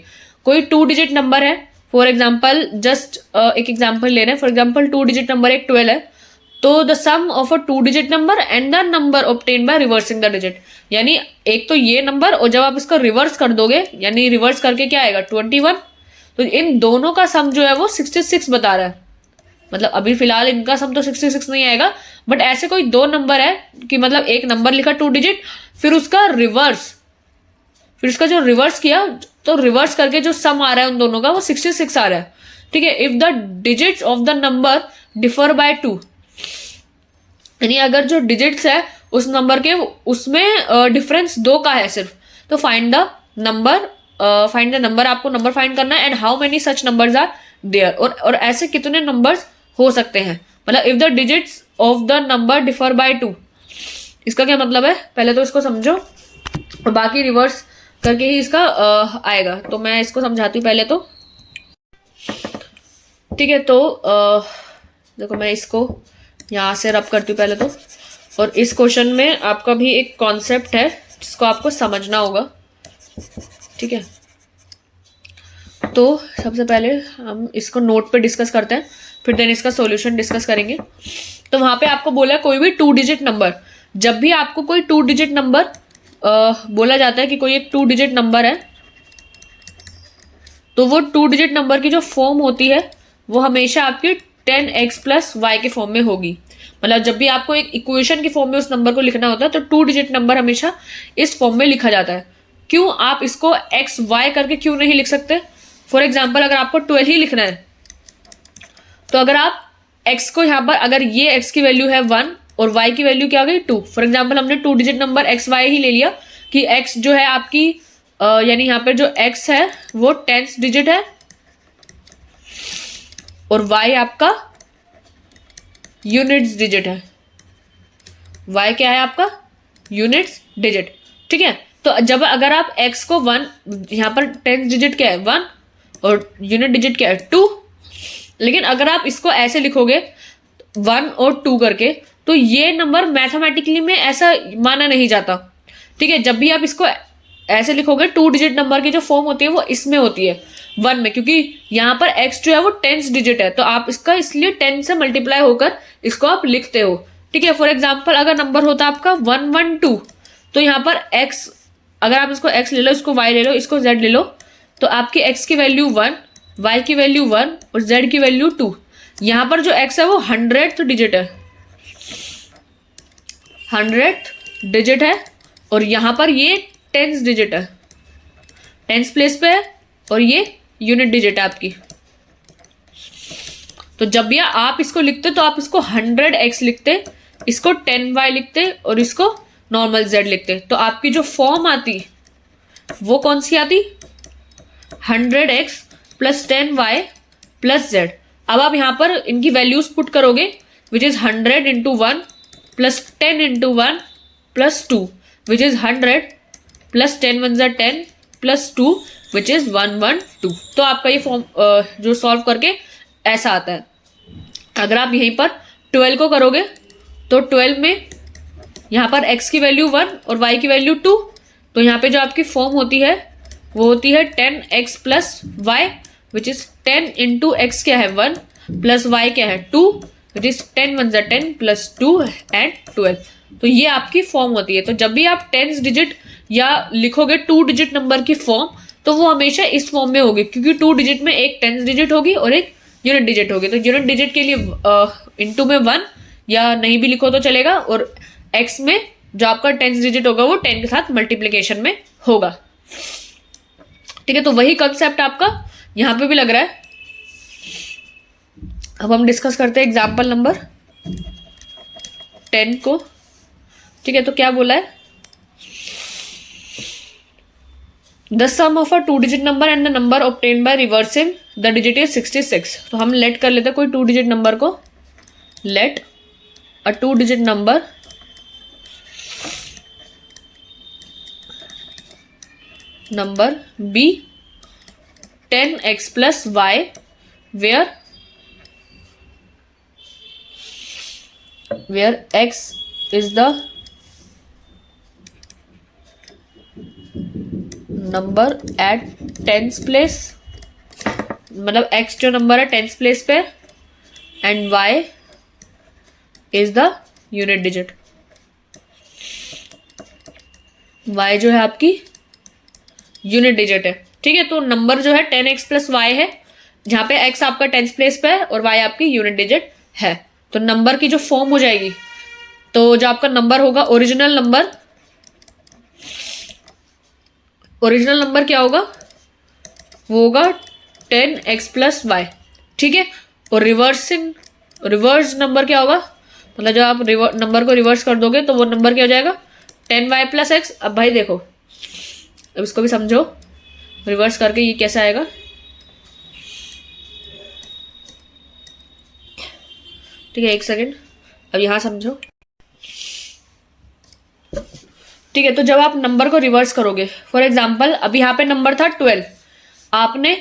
कोई 2-digit नंबर है, फॉर एग्जाम्पल जस्ट एक एग्जाम्पल ले रहे हैं। फॉर एग्जाम्पल 2-digit नंबर एक 12 है, तो the sum of a 2-digit number and the number obtained by reversing the digit, यानी एक तो ये नंबर, और जब आप इसको रिवर्स कर दोगे, यानी रिवर्स करके क्या आएगा 21, तो इन दोनों का सम जो है वो 66 बता रहा है। मतलब अभी फिलहाल इनका सम तो 66 नहीं आएगा, बट ऐसे कोई दो नंबर है कि मतलब एक नंबर लिखा 2-digit, फिर उसका रिवर्स, फिर उसका जो रिवर्स किया, तो रिवर्स करके जो सम आ रहा है उन दोनों का वो 66 आ रहा है। ठीक है, if the digits of the number differ by 2, यानी अगर जो डिजिट्स है उस नंबर के, उसमें डिफरेंस 2 का है सिर्फ, तो फाइंड द नंबर, आपको नंबर फाइंड करना है, and how many such numbers are there, और ऐसे कितने नंबर्स हो सकते हैं। मतलब if the digits of the number differ by 2, इसका क्या मतलब है, पहले तो इसको समझो और बाकी रिवर्स करके ही इसका आएगा। तो मैं इसको समझाती हूँ पहले तो। ठीक है, तो देखो मैं इसको यहाँ से रब करती हूँ पहले तो, और इस क्वेश्चन में आपका भी एक कॉन्सेप्ट है जिसको आपको समझना होगा। ठीक है, तो सबसे पहले हम इसको नोट पे डिस्कस करते हैं, फिर देन इसका सॉल्यूशन डिस्कस करेंगे। तो वहां पे आपको बोला कोई भी 2-digit नंबर, जब भी आपको कोई 2-digit नंबर बोला जाता है कि कोई एक 2-digit नंबर है, तो वो 2-digit नंबर की जो फॉर्म होती है वो हमेशा आपकी 10x + y के फॉर्म में होगी। मतलब जब भी आपको एक इक्वेशन की फॉर्म में उस नंबर को लिखना होता है, तो 2-digit नंबर हमेशा इस फॉर्म में लिखा जाता है। क्यों आप इसको x y करके क्यों नहीं लिख सकते? फॉर एग्जाम्पल अगर आपको 12 ही लिखना है, तो अगर आप x को यहाँ पर, अगर ये x की वैल्यू है 1 और y की वैल्यू क्या आ गई 2, फॉर एग्जाम्पल हमने 2-digit नंबर x y ही ले लिया कि x जो है आपकी यानी यहाँ पर जो x है वो 10th डिजिट है, और y आपका यूनिट्स डिजिट है। y क्या है आपका यूनिट्स डिजिट। ठीक है, तो जब अगर आप x को 1, यहाँ पर 10th डिजिट क्या है 1 और यूनिट डिजिट क्या है 2, लेकिन अगर आप इसको ऐसे लिखोगे 1 और 2 करके, तो ये नंबर मैथमेटिकली में ऐसा माना नहीं जाता। ठीक है, जब भी आप इसको ऐसे लिखोगे 2-digit नंबर की जो फॉर्म होती है वो इसमें होती है 1 में, क्योंकि यहाँ पर x जो है वो 10th डिजिट है, तो आप इसका इसलिए 10 से मल्टीप्लाई होकर इसको आप लिखते हो। ठीक है, फॉर एग्जाम्पल अगर नंबर होता आपका 112, तो यहाँ पर x, अगर आप इसको x ले लो, इसको y ले लो, इसको z ले लो, तो आपकी x की वैल्यू 1, y की वैल्यू 1 और z की वैल्यू 2। यहाँ पर जो x है वो 100th डिजिट है, 100th डिजिट है, और यहाँ पर ये 10th डिजिट है, 10th प्लेस पे है, और ये यूनिट डिजिट है आपकी। तो जब भी आप इसको लिखते तो आप इसको 100x लिखते, इसको 10y लिखते और इसको नॉर्मल z लिखते, तो आपकी जो फॉर्म आती वो कौन सी आती, 100x + 10y + z। अब आप यहाँ पर इनकी वैल्यूज पुट करोगे, which is 100 × 1 + 10 × 1 + 2, which is 100 + 10 × 1 10 + 2, which is 112। तो आपका ये फॉर्म जो सॉल्व करके ऐसा आता है। अगर आप यहीं पर 12 को करोगे, तो 12 में यहाँ पर x की वैल्यू 1 और y की वैल्यू 2, तो यहाँ पे जो आपकी फॉर्म होती है वो होती है 10x + y which is 10 into x क्या है 1 प्लस वाई क्या है 2 विच इज 10 1 10 प्लस 2 एंड 12। तो ये आपकी फॉर्म होती है। तो जब भी आप 10 डिजिट या लिखोगे 2 डिजिट नंबर की फॉर्म तो वो हमेशा इस फॉर्म में होगी, क्योंकि 2 डिजिट में एक 10 डिजिट होगी और एक यूनिट डिजिट होगी। तो यूनिट डिजिट के लिए इंटू में 1 या नहीं भी लिखो तो चलेगा, और एक्स में जो आपका 10 डिजिट होगा वो 10 के साथ मल्टीप्लीकेशन में होगा। ठीक है, तो वही कंसेप्ट आपका यहां पे भी लग रहा है। अब हम डिस्कस करते हैं एग्जाम्पल नंबर 10 को। ठीक है, तो क्या बोला है, the sum of a 2 digit number and the number obtained by reversing the digit is 66। तो हम लेट कर लेते हैं कोई 2 डिजिट नंबर को, let a 2 digit number be 10x plus y where x is the number at tens place, मतलब x जो number है टेंस प्लेस पे and y is the unit digit. y जो है आपकी यूनिट डिजिट है। ठीक है, तो नंबर जो है 10x प्लस वाई है, जहां पे x आपका टेंस प्लेस पे है और y आपकी यूनिट डिजिट है। तो नंबर की जो फॉर्म हो जाएगी, तो जो आपका नंबर होगा ओरिजिनल नंबर क्या होगा, वो होगा 10x प्लस वाई। ठीक है, और रिवर्स नंबर क्या होगा, मतलब जब आप नंबर को रिवर्स कर दोगे तो वो नंबर क्या हो जाएगा 10y प्लस एक्स। अब भाई देखो, अब इसको भी समझो रिवर्स करके ये कैसे आएगा। ठीक है, एक सेकेंड, अब यहां समझो। ठीक है, तो जब आप नंबर को रिवर्स करोगे, फॉर एग्जाम्पल अब यहाँ पे नंबर था 12, आपने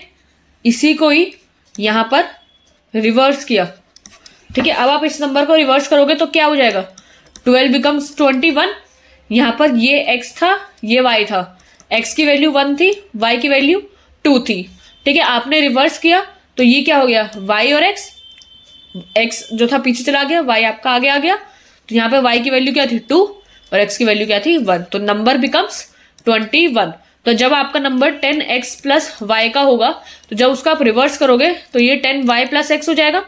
इसी को ही यहां पर रिवर्स किया। ठीक है, अब आप इस नंबर को रिवर्स करोगे तो क्या हो जाएगा, 12 बिकम्स 21। यहां पर ये x था, ये y था, x की वैल्यू 1 थी, y की वैल्यू 2 थी। ठीक है, आपने रिवर्स किया तो ये क्या हो गया, y और x जो था पीछे चला गया, y आपका आगे आ गया। तो यहाँ पे y की वैल्यू क्या थी 2 और x की वैल्यू क्या थी 1, तो नंबर बिकम्स 21। तो जब आपका नंबर 10x प्लस वाई का होगा, तो जब उसका आप रिवर्स करोगे तो ये 10y प्लस एक्स हो जाएगा।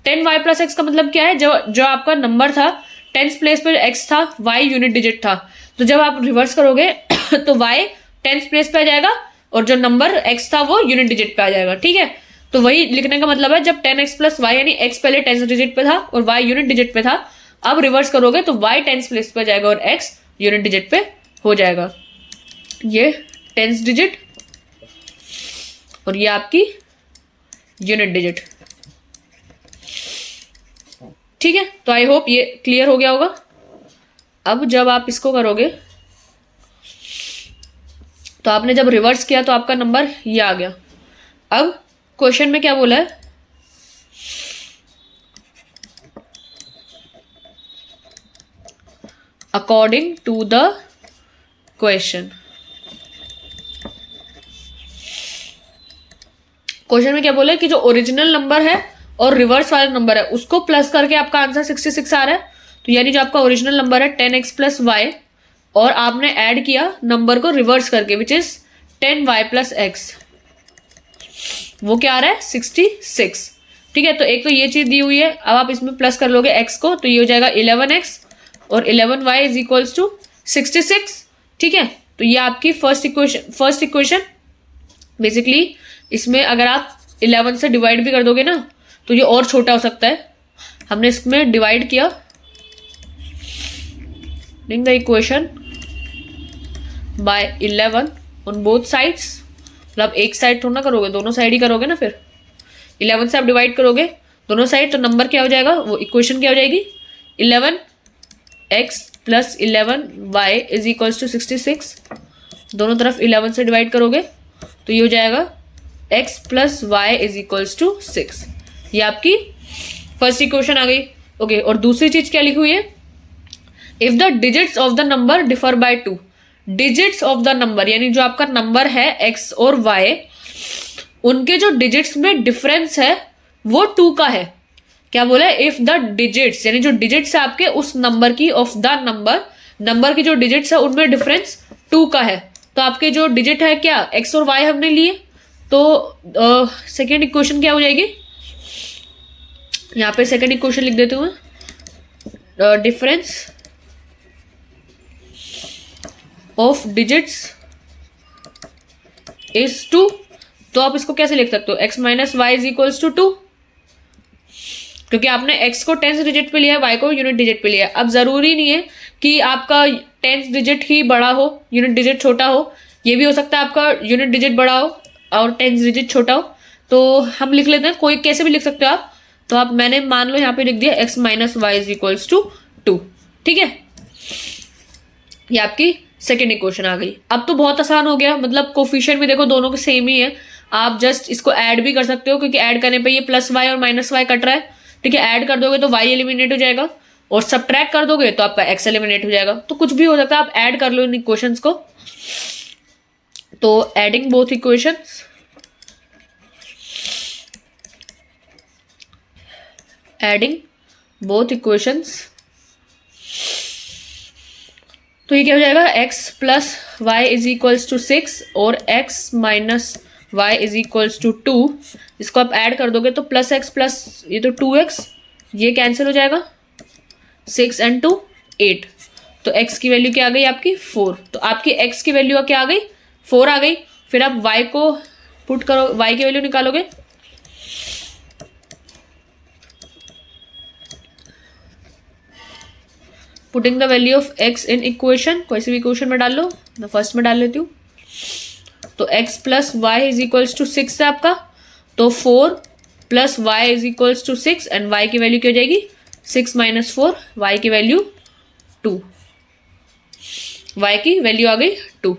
10y प्लस एक्स का मतलब क्या है, जो आपका नंबर था टेंस प्लेस पे x था, y यूनिट डिजिट था, तो जब आप रिवर्स करोगे तो y टेंस प्लेस पे आ जाएगा और जो नंबर x था वो यूनिट डिजिट पे आ जाएगा। ठीक है, तो वही लिखने का मतलब है, जब 10x प्लस वाई यानी x पहले टेंस डिजिट पे था और y यूनिट डिजिट पे था, अब रिवर्स करोगे तो y टेंस प्लेस पे आ जाएगा और x यूनिट डिजिट पे हो जाएगा। ये टेंस डिजिट और ये आपकी यूनिट डिजिट। ठीक है, तो आई होप ये क्लियर हो गया होगा। अब जब आप इसको करोगे तो आपने जब रिवर्स किया तो आपका नंबर ये आ गया। अब क्वेश्चन में क्या बोला है, according to the question. Question में क्या बोला है कि जो ओरिजिनल नंबर है और रिवर्स वाला नंबर है उसको प्लस करके आपका आंसर 66 आ रहा है। तो यानी जो आपका ओरिजिनल नंबर है 10x प्लस वाई और आपने ऐड किया नंबर को रिवर्स करके which is 10y plus x, वो क्या आ रहा है 66। ठीक है, तो एक तो ये चीज दी हुई है, अब आप इसमें प्लस कर लोगे x को तो ये हो जाएगा 11x और 11y इज इक्वल्स टू 66। ठीक है, तो ये आपकी फर्स्ट इक्वेशन बेसिकली। इसमें अगर आप 11 से डिवाइड भी कर दोगे ना तो ये और छोटा हो सकता है। हमने इसमें डिवाइड किया the equation by 11 on both sides, मतलब एक साइड थोड़ा ना करोगे, दोनों साइड ही करोगे ना। फिर 11 से आप डिवाइड करोगे दोनों साइड तो नंबर क्या हो जाएगा, वो इक्वेशन क्या हो जाएगी 11x plus 11y is equals to 66। दोनों तरफ 11 से डिवाइड करोगे तो ये हो जाएगा x plus y is equals to 6। ये आपकी फर्स्ट इक्वेशन आ गई। ओके, और दूसरी चीज क्या लिखी हुई है, if the digits of the number differ by 2। Digits of the number यानी जो आपका नंबर है x और y उनके जो डिजिट्स में डिफरेंस है वो 2 का है। क्या बोला है? इफ द डिजिट्स, यानी जो डिजिट्स है आपके उस नंबर की, ऑफ द नंबर की जो डिजिट्स है उनमें डिफरेंस 2 का है। तो आपके जो डिजिट है क्या, एक्स और वाई हमने लिए, तो सेकेंड इक्वेशन क्या हो जाएगी, यहाँ पे सेकेंड इक्वेशन लिख देती हूँ मैं, डिफरेंस ऑफ डिजिट्स इज 2। तो आप इसको कैसे लिख सकते हो, x minus y is equals to 2, क्योंकि आपने x को टेंथ डिजिट पे लिया है, y को यूनिट डिजिट पे लिया है। अब जरूरी नहीं है कि आपका टेंथ डिजिट ही बड़ा हो, यूनिट डिजिट छोटा हो, ये भी हो सकता है आपका यूनिट डिजिट बड़ा हो और टेंथ डिजिट छोटा हो। तो हम लिख लेते हैं, कोई कैसे भी लिख सकते हो आप। तो आप, मैंने मान लो यहाँ पे लिख दिया x minus y is equals to 2, ठीक है। ये आपकी सेकेंड इक्वेशन आ गई। अब तो बहुत आसान हो गया, मतलब कोफिशिएंट भी देखो दोनों के सेम ही है, आप जस्ट इसको ऐड भी कर सकते हो, क्योंकि ऐड करने पे ये प्लस वाई और माइनस वाई कट रहा है, ठीक है। ऐड कर दोगे तो वाई एलिमिनेट हो जाएगा, और सब्ट्रैक्ट कर दोगे तो आपका एक्स एलिमिनेट हो जाएगा। तो कुछ भी हो सकता है, आप ऐड कर लो इन इक्वेशंस को। तो adding both equations, adding both equations, तो ये क्या हो जाएगा, x plus y is equals to 6 और x minus y is equals to 2। इसको आप ऐड कर दोगे तो प्लस x प्लस ये तो 2x, ये कैंसिल हो जाएगा, 6 एंड 2 8। तो x की वैल्यू क्या आ गई आपकी 4। तो आपकी x की वैल्यू क्या आ गई 4 आ गई। फिर आप y को पुट करो, y की वैल्यू निकालोगे, putting the value of x in equation, कोई सी भी इक्वेशन में डाल लो, मैं फर्स्ट में डाल लेती हूँ। तो x plus y is equals to 6 है आपका, तो 4 plus y is equals to 6 and y की वैल्यू क्या हो जाएगी 6 माइनस 4, y की वैल्यू 2, y की वैल्यू आ गई 2,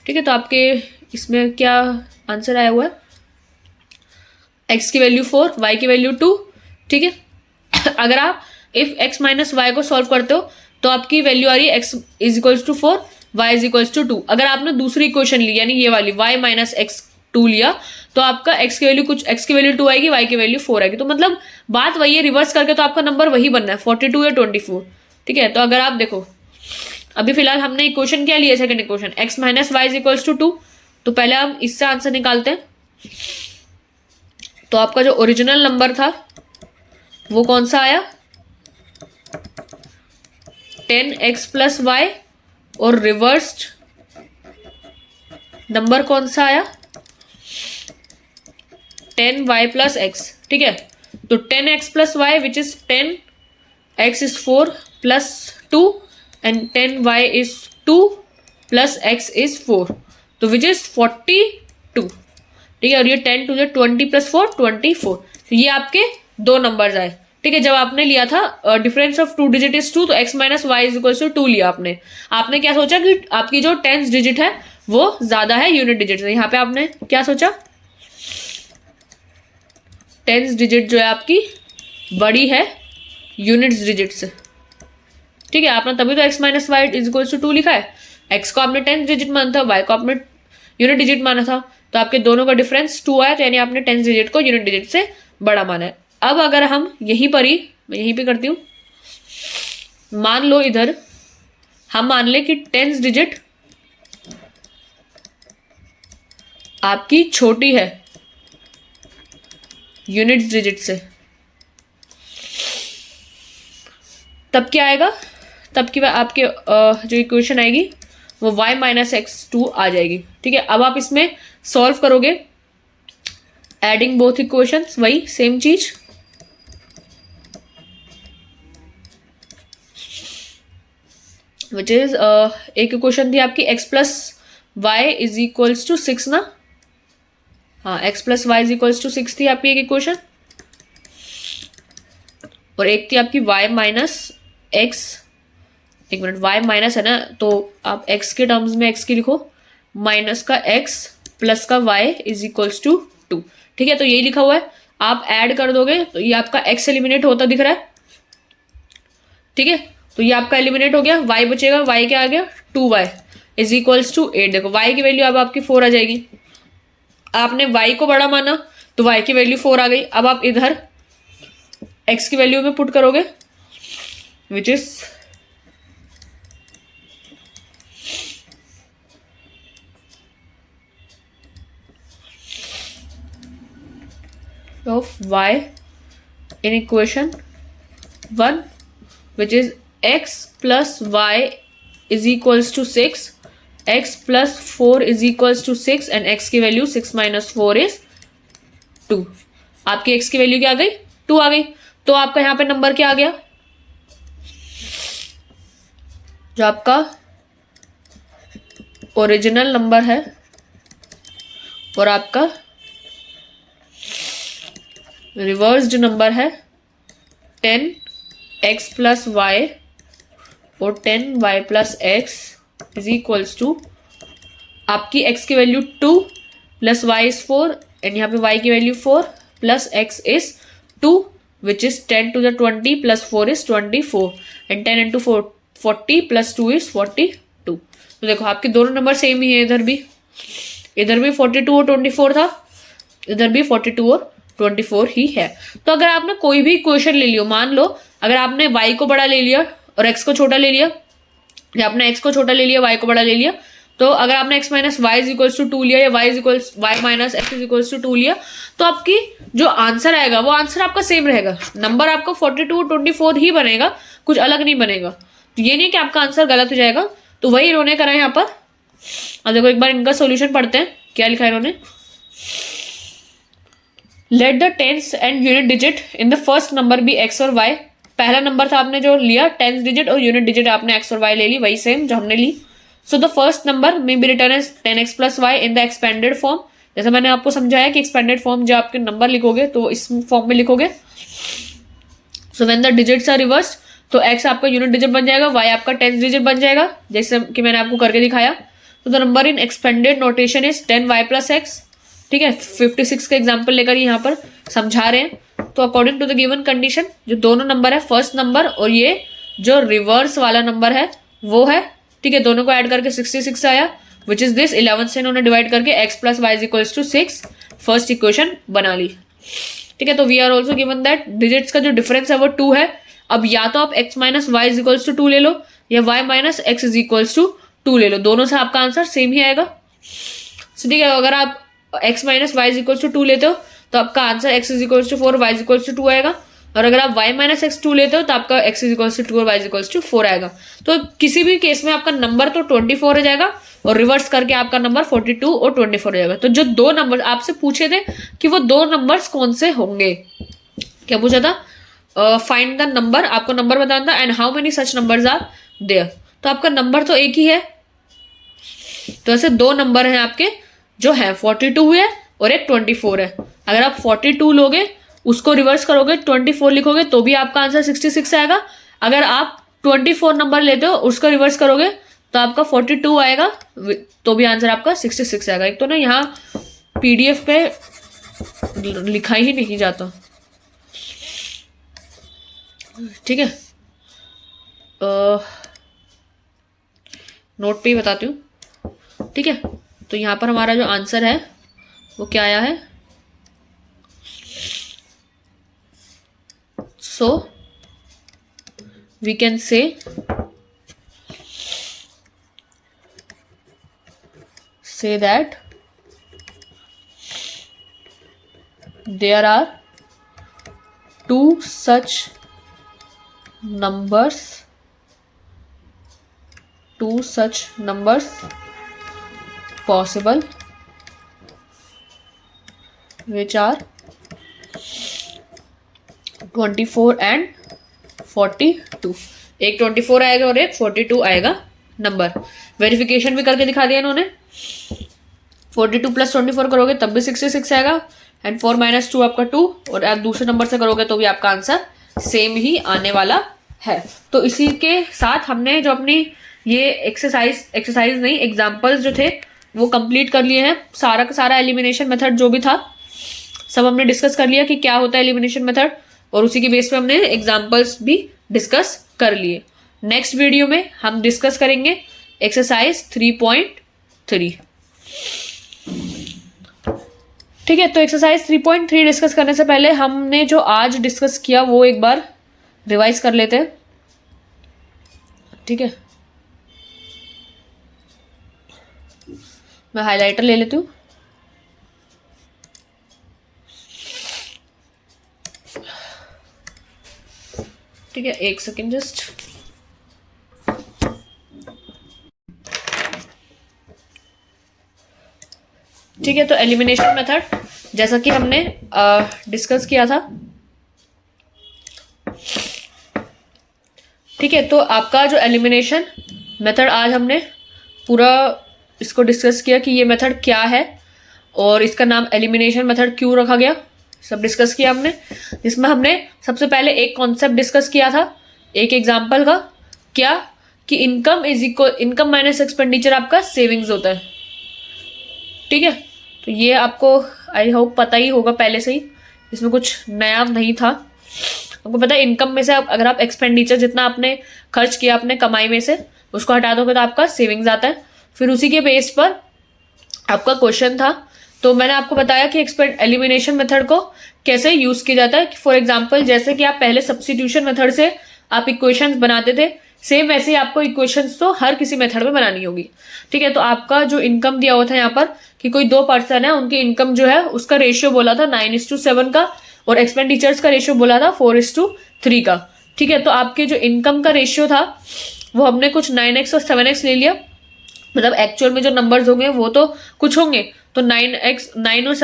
ठीक है। तो आपके इसमें क्या आंसर आया हुआ है, x की वैल्यू 4, y की वैल्यू 2, ठीक है। अगर आप इफ x माइनस वाई को सॉल्व करते हो तो आपकी वैल्यू आ रही है x is equals to 4, y is equals to 2। अगर आपने दूसरी इक्वेशन ली, यानी ये वाली y माइनस एक्स 2 लिया, तो आपका x की वैल्यू x की वैल्यू 2 आएगी, y की वैल्यू 4 आएगी। तो मतलब बात वही है, रिवर्स करके तो आपका नंबर वही बनना है, 42 या 24, ठीक है। तो अगर आप देखो, अभी फिलहाल हमने इक्वेशन क्या लिया, second equation x minus y is equals to 2। तो पहले हम इससे आंसर निकालते हैं। तो आपका जो ओरिजिनल नंबर था वो कौन सा आया, 10x प्लस वाई, और रिवर्स्ड नंबर कौन सा आया 10y प्लस x, ठीक है। तो 10x plus y which is 10x is 4 plus 2 and 10y is 2 plus x is 4, तो विच इज 42, ठीक है। और ये 10 टू 20 प्लस 4 24। तो ये आपके दो नंबर्स आए, ठीक है। जब आपने लिया था डिफरेंस ऑफ 2 डिजिट इज 2, तो x minus y is equal to 2 लिया आपने क्या सोचा कि आपकी जो 10th डिजिट है वो ज्यादा है यूनिट डिजिट से। यहाँ पे आपने क्या सोचा, 10th डिजिट जो है आपकी बड़ी है यूनिट्स डिजिट से, ठीक है। आपने तभी तो x minus y is equal to 2 लिखा है। x को आपने 10th डिजिट माना था, y को आपने यूनिट डिजिट माना था, तो आपके दोनों का डिफरेंस 2 आया, तो यानी आपने 10th डिजिट को यूनिट डिजिट से बड़ा माना है। अब अगर हम यहीं पर ही, मैं यहीं पे करती हूँ, मान लो इधर हम मान ले कि 10th डिजिट आपकी छोटी है यूनिट्स डिजिट से, तब क्या आएगा, तब की आपके जो इक्वेशन आएगी वो y माइनस एक्स 2 आ जाएगी, ठीक है। अब आप इसमें सॉल्व करोगे, एडिंग बोथ इक्वेशंस, वही सेम चीज, विच इज एक इक्वेशन थी आपकी x plus y is equals to 6 ना, हाँ x plus y is equals to 6 थी आपकी एक इक्वेशन, और एक थी आपकी y माइनस एक्स, एक मिनट, y माइनस है ना, तो आप x के टर्म्स में x की लिखो, माइनस का x प्लस का y इज इक्वल्स टू 2, ठीक है। तो यही लिखा हुआ है, आप ऐड कर दोगे तो ये आपका x एलिमिनेट होता दिख रहा है, ठीक है। तो ये आपका एलिमिनेट हो गया, y बचेगा, y क्या आ गया 2y इज इक्वल्स टू 8। देखो y की वैल्यू अब आपकी 4 आ जाएगी, आपने y को बड़ा माना तो y की वैल्यू 4 आ गई। अब आप इधर x की वैल्यू में पुट करोगे which is of y in equation 1 which is x plus y is equals to 6, x plus 4 is equals to 6 and x की वैल्यू 6 minus 4 is 2। आपकी x की वैल्यू क्या आ गई? 2 आ गई। तो आपका यहाँ पे नंबर क्या आ गया? जो आपका ओरिजिनल नंबर है और आपका रिवर्स्ड नंबर है 10x प्लस वाई और 10y plus x is equals to आपकी x की value 2 plus y is 4 and यहाँ पे y की value 4 plus x is 2 which is 10 to the 20 plus 4 is 24 and 10 into 40 plus 2 is 42। तो देखो आपके दोनों नंबर सेम ही है। इधर भी 42 और 24 था, इधर भी 42 और 24 ही है। तो अगर आपने कोई भी इक्वेशन ले लियो, मान लो अगर आपने y को बड़ा ले लिया और x को छोटा ले लिया, या आपने x को छोटा ले लिया y को बड़ा ले लिया, तो अगर आपने x minus y is equals to 2 लिया या y minus x is equals to 2 लिया, तो आपकी जो आंसर आएगा वो आंसर आपका सेम रहेगा। नंबर आपका 42 और 24 ही बनेगा, कुछ अलग नहीं बनेगा। तो ये नहीं कि आपका आंसर गलत हो जाएगा। तो वही इन्होंने करा है यहाँ पर। अब देखो एक बार इनका सोल्यूशन पढ़ते हैं, क्या लिखा है इन्होंने। Let the tens and unit digit in the first number be x और वाई। पहला नंबर था आपने जो लिया टेंस डिजिट और यूनिट डिजिट आपने एक्स और वाई ले ली, वही सेम जो हमने ली। So the first number may be written as 10x plus y in the expanded form. जैसे मैंने आपको समझाया कि एक्सपेंडेड फॉर्म जो आपके नंबर लिखोगे तो इस फॉर्म में लिखोगे। So when the digits are reversed तो x आपका यूनिट डिजिट बन जाएगा, y आपका टेंस डिजिट बन जाएगा, जैसे कि मैंने आपको करके दिखाया। तो the number in expanded notation is 10y plus x. ठीक है, 56 का एग्जाम्पल लेकर यहाँ पर समझा रहे हैं। तो according to the given condition जो दोनों नंबर है, फर्स्ट नंबर और ये जो रिवर्स वाला नंबर है वो है, ठीक है, दोनों को ऐड करके 66 आया विच इज दिस। 11 से इन्होंने डिवाइड करके x plus y is equals to 6 first equation बना ली। ठीक है, तो we are also given that digits का जो डिफरेंस है वो 2 है। अब या तो आप x minus y is equals to 2 ले लो या y minus x is equals to 2 ले लो, दोनों से आपका आंसर सेम ही आएगा। ठीक है, अगर आप x minus y is equals to 2 लेते हो तो आपका answer x is equals to 4 y is equals to 2 आएगा। और अगर आप y माइनस एक्स 2 लेते हो तो आपका x इज इक्वल्स टू 2 और y इज इक्वल्स टू 4 आएगा। तो किसी भी केस में आपका नंबर तो 24 हो जाएगा और रिवर्स करके आपका नंबर 42 और 24 हो जाएगा। तो जो दो नंबर आपसे पूछे थे कि वो दो नंबर्स कौन से होंगे, क्या पूछा था? फाइंड द नंबर, आपको नंबर बताना था and how many such numbers are there. तो आपका नंबर तो एक ही है, तो ऐसे दो नंबर हैं आपके जो है 42 है और एक 24 है। अगर आप 42 लोगे उसको रिवर्स करोगे 24 लिखोगे तो भी आपका आंसर 66 आएगा। अगर आप 24 नंबर लेते हो उसको रिवर्स करोगे तो आपका 42 आएगा, तो भी आंसर आपका 66 आएगा। एक तो ना यहाँ PDF पे लिखा ही नहीं जाता। ठीक है, नोट पे ही बताती हूँ। ठीक है, तो यहाँ पर हमारा जो आंसर है वो क्या आया है। So we can say that there are two such numbers possible which are 24 and 42। एक 24 आएगा और एक 42 आएगा नंबर। वेरिफिकेशन भी करके दिखा दिया इन्होंने। 42 प्लस 24 करोगे तब भी 66 आएगा एंड 4 माइनस 2 आपका 2, और आप दूसरे नंबर से करोगे तो भी आपका आंसर सेम ही आने वाला है। तो इसी के साथ हमने जो अपनी ये एक्सरसाइज नहीं एग्जाम्पल्स जो थे वो कंप्लीट कर लिए हैं। सारा का सारा एलिमिनेशन मेथड जो भी था सब हमने डिस्कस कर लिया कि क्या होता है एलिमिनेशन मेथड, और उसी की बेस पे हमने एग्जाम्पल्स भी डिस्कस कर लिए। नेक्स्ट वीडियो में हम डिस्कस करेंगे एक्सरसाइज 3.3। ठीक है, तो एक्सरसाइज 3.3 डिस्कस करने से पहले हमने जो आज डिस्कस किया वो एक बार रिवाइज कर लेते हैं। ठीक है, मैं हाइलाइटर ले लेती हूँ। ठीक है, एक सेकेंड जस्ट। ठीक है, तो एलिमिनेशन मेथड जैसा कि हमने डिस्कस किया था। ठीक है, तो आपका जो एलिमिनेशन मेथड आज हमने पूरा इसको डिस्कस किया कि ये मेथड क्या है और इसका नाम एलिमिनेशन मेथड क्यों रखा गया, सब डिस्कस किया हमने। जिसमें हमने सबसे पहले एक कॉन्सेप्ट डिस्कस किया था एक एग्जाम्पल का, क्या कि income is equal, income minus expenditure आपका सेविंग्स होता है। ठीक है, तो ये आपको आई होप पता ही होगा पहले से ही, इसमें कुछ नया नहीं था। आपको पता है इनकम में से अगर आप एक्सपेंडिचर जितना आपने खर्च किया अपने कमाई में से उसको हटा दोगे तो आपका सेविंग्स आता है। फिर उसी के बेस पर आपका क्वेश्चन था, तो मैंने आपको बताया कि एलिमिनेशन मेथड को कैसे यूज किया जाता है। फॉर एग्जाम्पल जैसे कि आप पहले सब्स्टिट्यूशन मेथड से आप इक्वेशंस बनाते थे, सेम वैसे ही आपको इक्वेशंस तो हर किसी मेथड में बनानी होगी। ठीक है, तो आपका जो इनकम दिया हुआ था यहाँ पर कि कोई 2 पर्सन है, उनकी इनकम जो है उसका रेशियो बोला था 9:7 का और एक्सपेंडिचर्स का रेशियो बोला था 4:3 का। ठीक है, तो आपके जो इनकम का रेशियो था वो हमने कुछ 9x और 7x ले लिया, मतलब एक्चुअल में जो नंबर्स होंगे वो तो कुछ होंगे, तो 9 और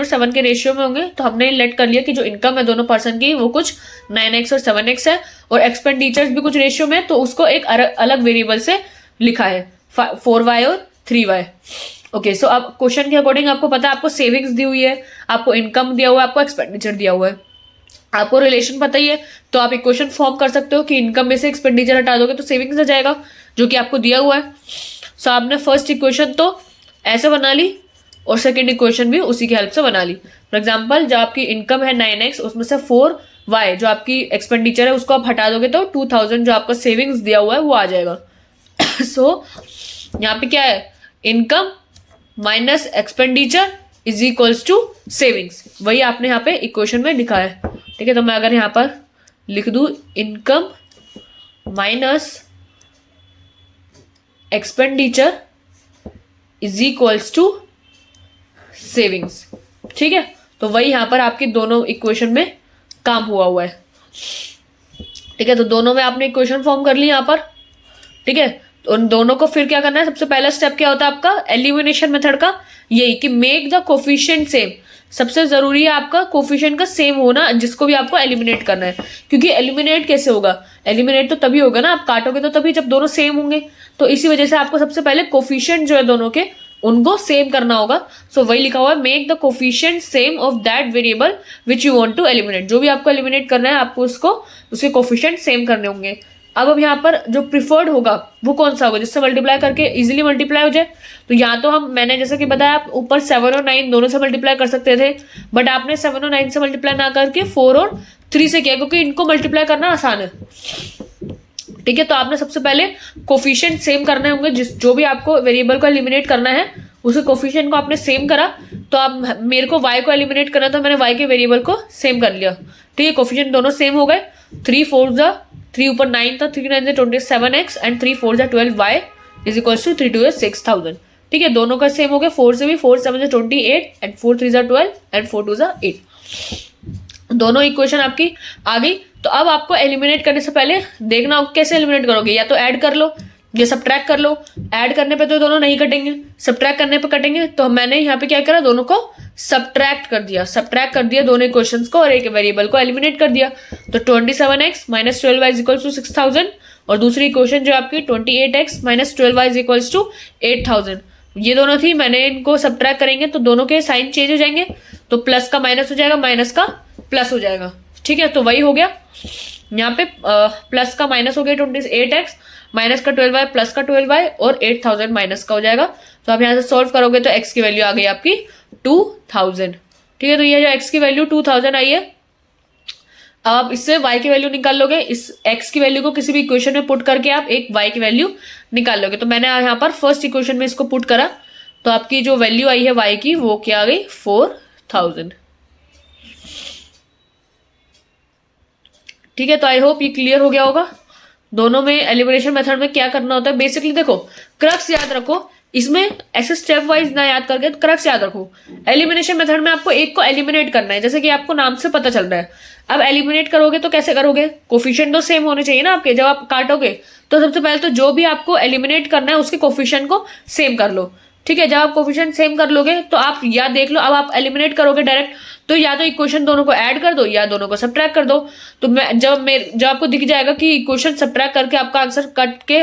7 के रेशियो में होंगे। तो हमने लेट कर लिया कि जो इनकम है दोनों पर्सन की वो कुछ 9x और 7x है और एक्सपेंडिचर्स भी कुछ रेशियो में, तो उसको एक अलग वेरिएबल से लिखा है 4y और 3y। ओके, सो अब क्वेश्चन के अकॉर्डिंग आपको पता है आपको सेविंग्स दी हुई है, आपको इनकम दिया हुआ है, आपको एक्सपेंडिचर दिया हुआ है, आपको रिलेशन पता ही है, तो आप इक्वेशन फॉर्म कर सकते हो कि इनकम में से एक्सपेंडिचर हटा दोगे तो सेविंग्स आ जाएगा जो कि आपको दिया हुआ है। सो आपने फर्स्ट इक्वेशन तो ऐसे बना ली और सेकेंड इक्वेशन भी उसी की हेल्प से बना ली। फॉर एग्जाम्पल जो आपकी इनकम है 9x, उसमें से 4y जो आपकी एक्सपेंडिचर है उसको आप हटा दोगे तो 2000 जो आपका सेविंग्स दिया हुआ है वो आ जाएगा। सो यहाँ पे क्या है, income minus expenditure is equals to savings, वही आपने यहाँ पे इक्वेशन में लिखा है। ठीक है, तो मैं अगर यहाँ पर लिख दूं income minus expenditure is equals to savings. ठीक है, तो वही यहां पर आपकी दोनों इक्वेशन में काम हुआ है। ठीक है, तो दोनों में आपने इक्वेशन फॉर्म कर ली यहां पर। ठीक है, तो उन दोनों को फिर क्या करना है, सबसे पहला स्टेप क्या होता है आपका एलिमिनेशन मेथड का, यही कि मेक द कोफिशिएंट सेम। सबसे जरूरी है आपका कोफिशिएंट का सेम होना जिसको भी आपको एलिमिनेट करना है, क्योंकि एलिमिनेट कैसे होगा, एलिमिनेट तो तभी होगा ना आप काटोगे तो तभी जब दोनों सेम होंगे, तो इसी वजह से आपको सबसे पहले कोफिशिएंट जो है दोनों के उनको सेम करना होगा। सो वही लिखा हुआ है make the coefficient same of that variable which you want to eliminate. जो भी आपको एलिमिनेट करना है आपको उसको उसके कोफिशिएंट सेम करने होंगे। अब यहाँ पर जो प्रिफर्ड होगा वो कौन सा होगा, जिससे मल्टीप्लाई करके इजीली मल्टीप्लाई हो जाए। तो यहाँ तो मैंने जैसे कि बताया आप ऊपर 7 और 9 दोनों से मल्टीप्लाई कर सकते थे, बट आपने 7 और 9 से मल्टीप्लाई ना करके 4 और 3 से किया, क्योंकि इनको मल्टीप्लाई करना आसान है। ठीक है, तो आपने सबसे पहले कोफिशिएंट सेम करने होंगे, जो भी आपको वेरिएबल को एलिमिनेट करना है उसके कोफिशिएंट को आपने सेम करा। तो आप मेरे को y को एलिमिनेट करना, तो मैंने y के वेरिएबल को सेम कर लिया। ठीक है, कोफिशिएंट दोनों सेम हो गए। 3 4 जा 3 ऊपर 9 था, 3 9 27x एंड 3 4 जा 12y इज इक्वल्स टू 3 2 6000। ठीक है, दोनों का सेम हो गया। 4 से भी 4 7 जा 28 एंड 4 3 जा 12 एंड 4 2 जा 8। दोनों इक्वेशन आपकी आ गई। तो अब आपको एलिमिनेट करने से पहले देखना होगा कैसे एलिमिनेट करोगे, या तो ऐड कर लो या सब्ट्रैक्ट कर लो। ऐड करने पे तो दोनों नहीं कटेंगे, सब्ट्रैक्ट करने पे कटेंगे। तो मैंने यहाँ पे क्या करा, दोनों को सब्ट्रैक्ट कर दिया दोनों इक्वेशंस को और एक वेरिएबल को एलिमिनेट कर दिया। तो 27x minus 12y is equals to 6000 और दूसरी इक्वेशन जो आपकी 28x minus 12y is equals to 8000। ये दोनों थी, मैंने इनको सब्ट्रैक्ट करेंगे तो दोनों के साइन चेंज हो जाएंगे, तो प्लस का माइनस हो जाएगा, माइनस का प्लस हो जाएगा। ठीक है, तो वही हो गया यहाँ पे प्लस का माइनस हो गया 28x, माइनस का 12y, प्लस का 12y और 8000 माइनस का हो जाएगा। तो आप यहाँ से सॉल्व करोगे तो x की वैल्यू आ गई आपकी 2000। ठीक है, तो ये जो x की वैल्यू 2000 आई है, अब इससे y की वैल्यू निकाल लोगे। इस x की वैल्यू को किसी भी इक्वेशन में पुट करके आप एक y की वैल्यू निकाल लोगे। तो मैंने यहाँ पर फर्स्ट इक्वेशन में इसको पुट करा तो आपकी जो वैल्यू आई है y की वो क्या आ गई 4000। ठीक है, तो आई होप ये क्लियर हो गया होगा। दोनों में एलिमिनेशन मेथड में क्या करना होता है बेसिकली, देखो क्रक्स याद रखो, इसमें ऐसे स्टेप वाइज ना याद करके क्रक्स याद रखो। एलिमिनेशन मेथड में आपको एक को एलिमिनेट करना है, जैसे कि आपको नाम से पता चल रहा है। अब एलिमिनेट करोगे तो कैसे करोगे, कोफिशिएंट तो सेम होने चाहिए ना आपके, जब आप काटोगे तो सबसे पहले तो जो भी आपको एलिमिनेट करना है उसके कोफिशिएंट को सेम कर लो। ठीक है, जब आप कोफिशिएंट सेम कर लोगे तो आप या देख लो, अब आप एलिमिनेट करोगे डायरेक्ट तो या तो इक्वेशन दोनों को ऐड कर दो या दोनों को सब्ट्रैक्ट कर दो। तो मैं जब आपको दिख जाएगा कि इक्वेशन सब्ट्रैक्ट करके आपका आंसर कट के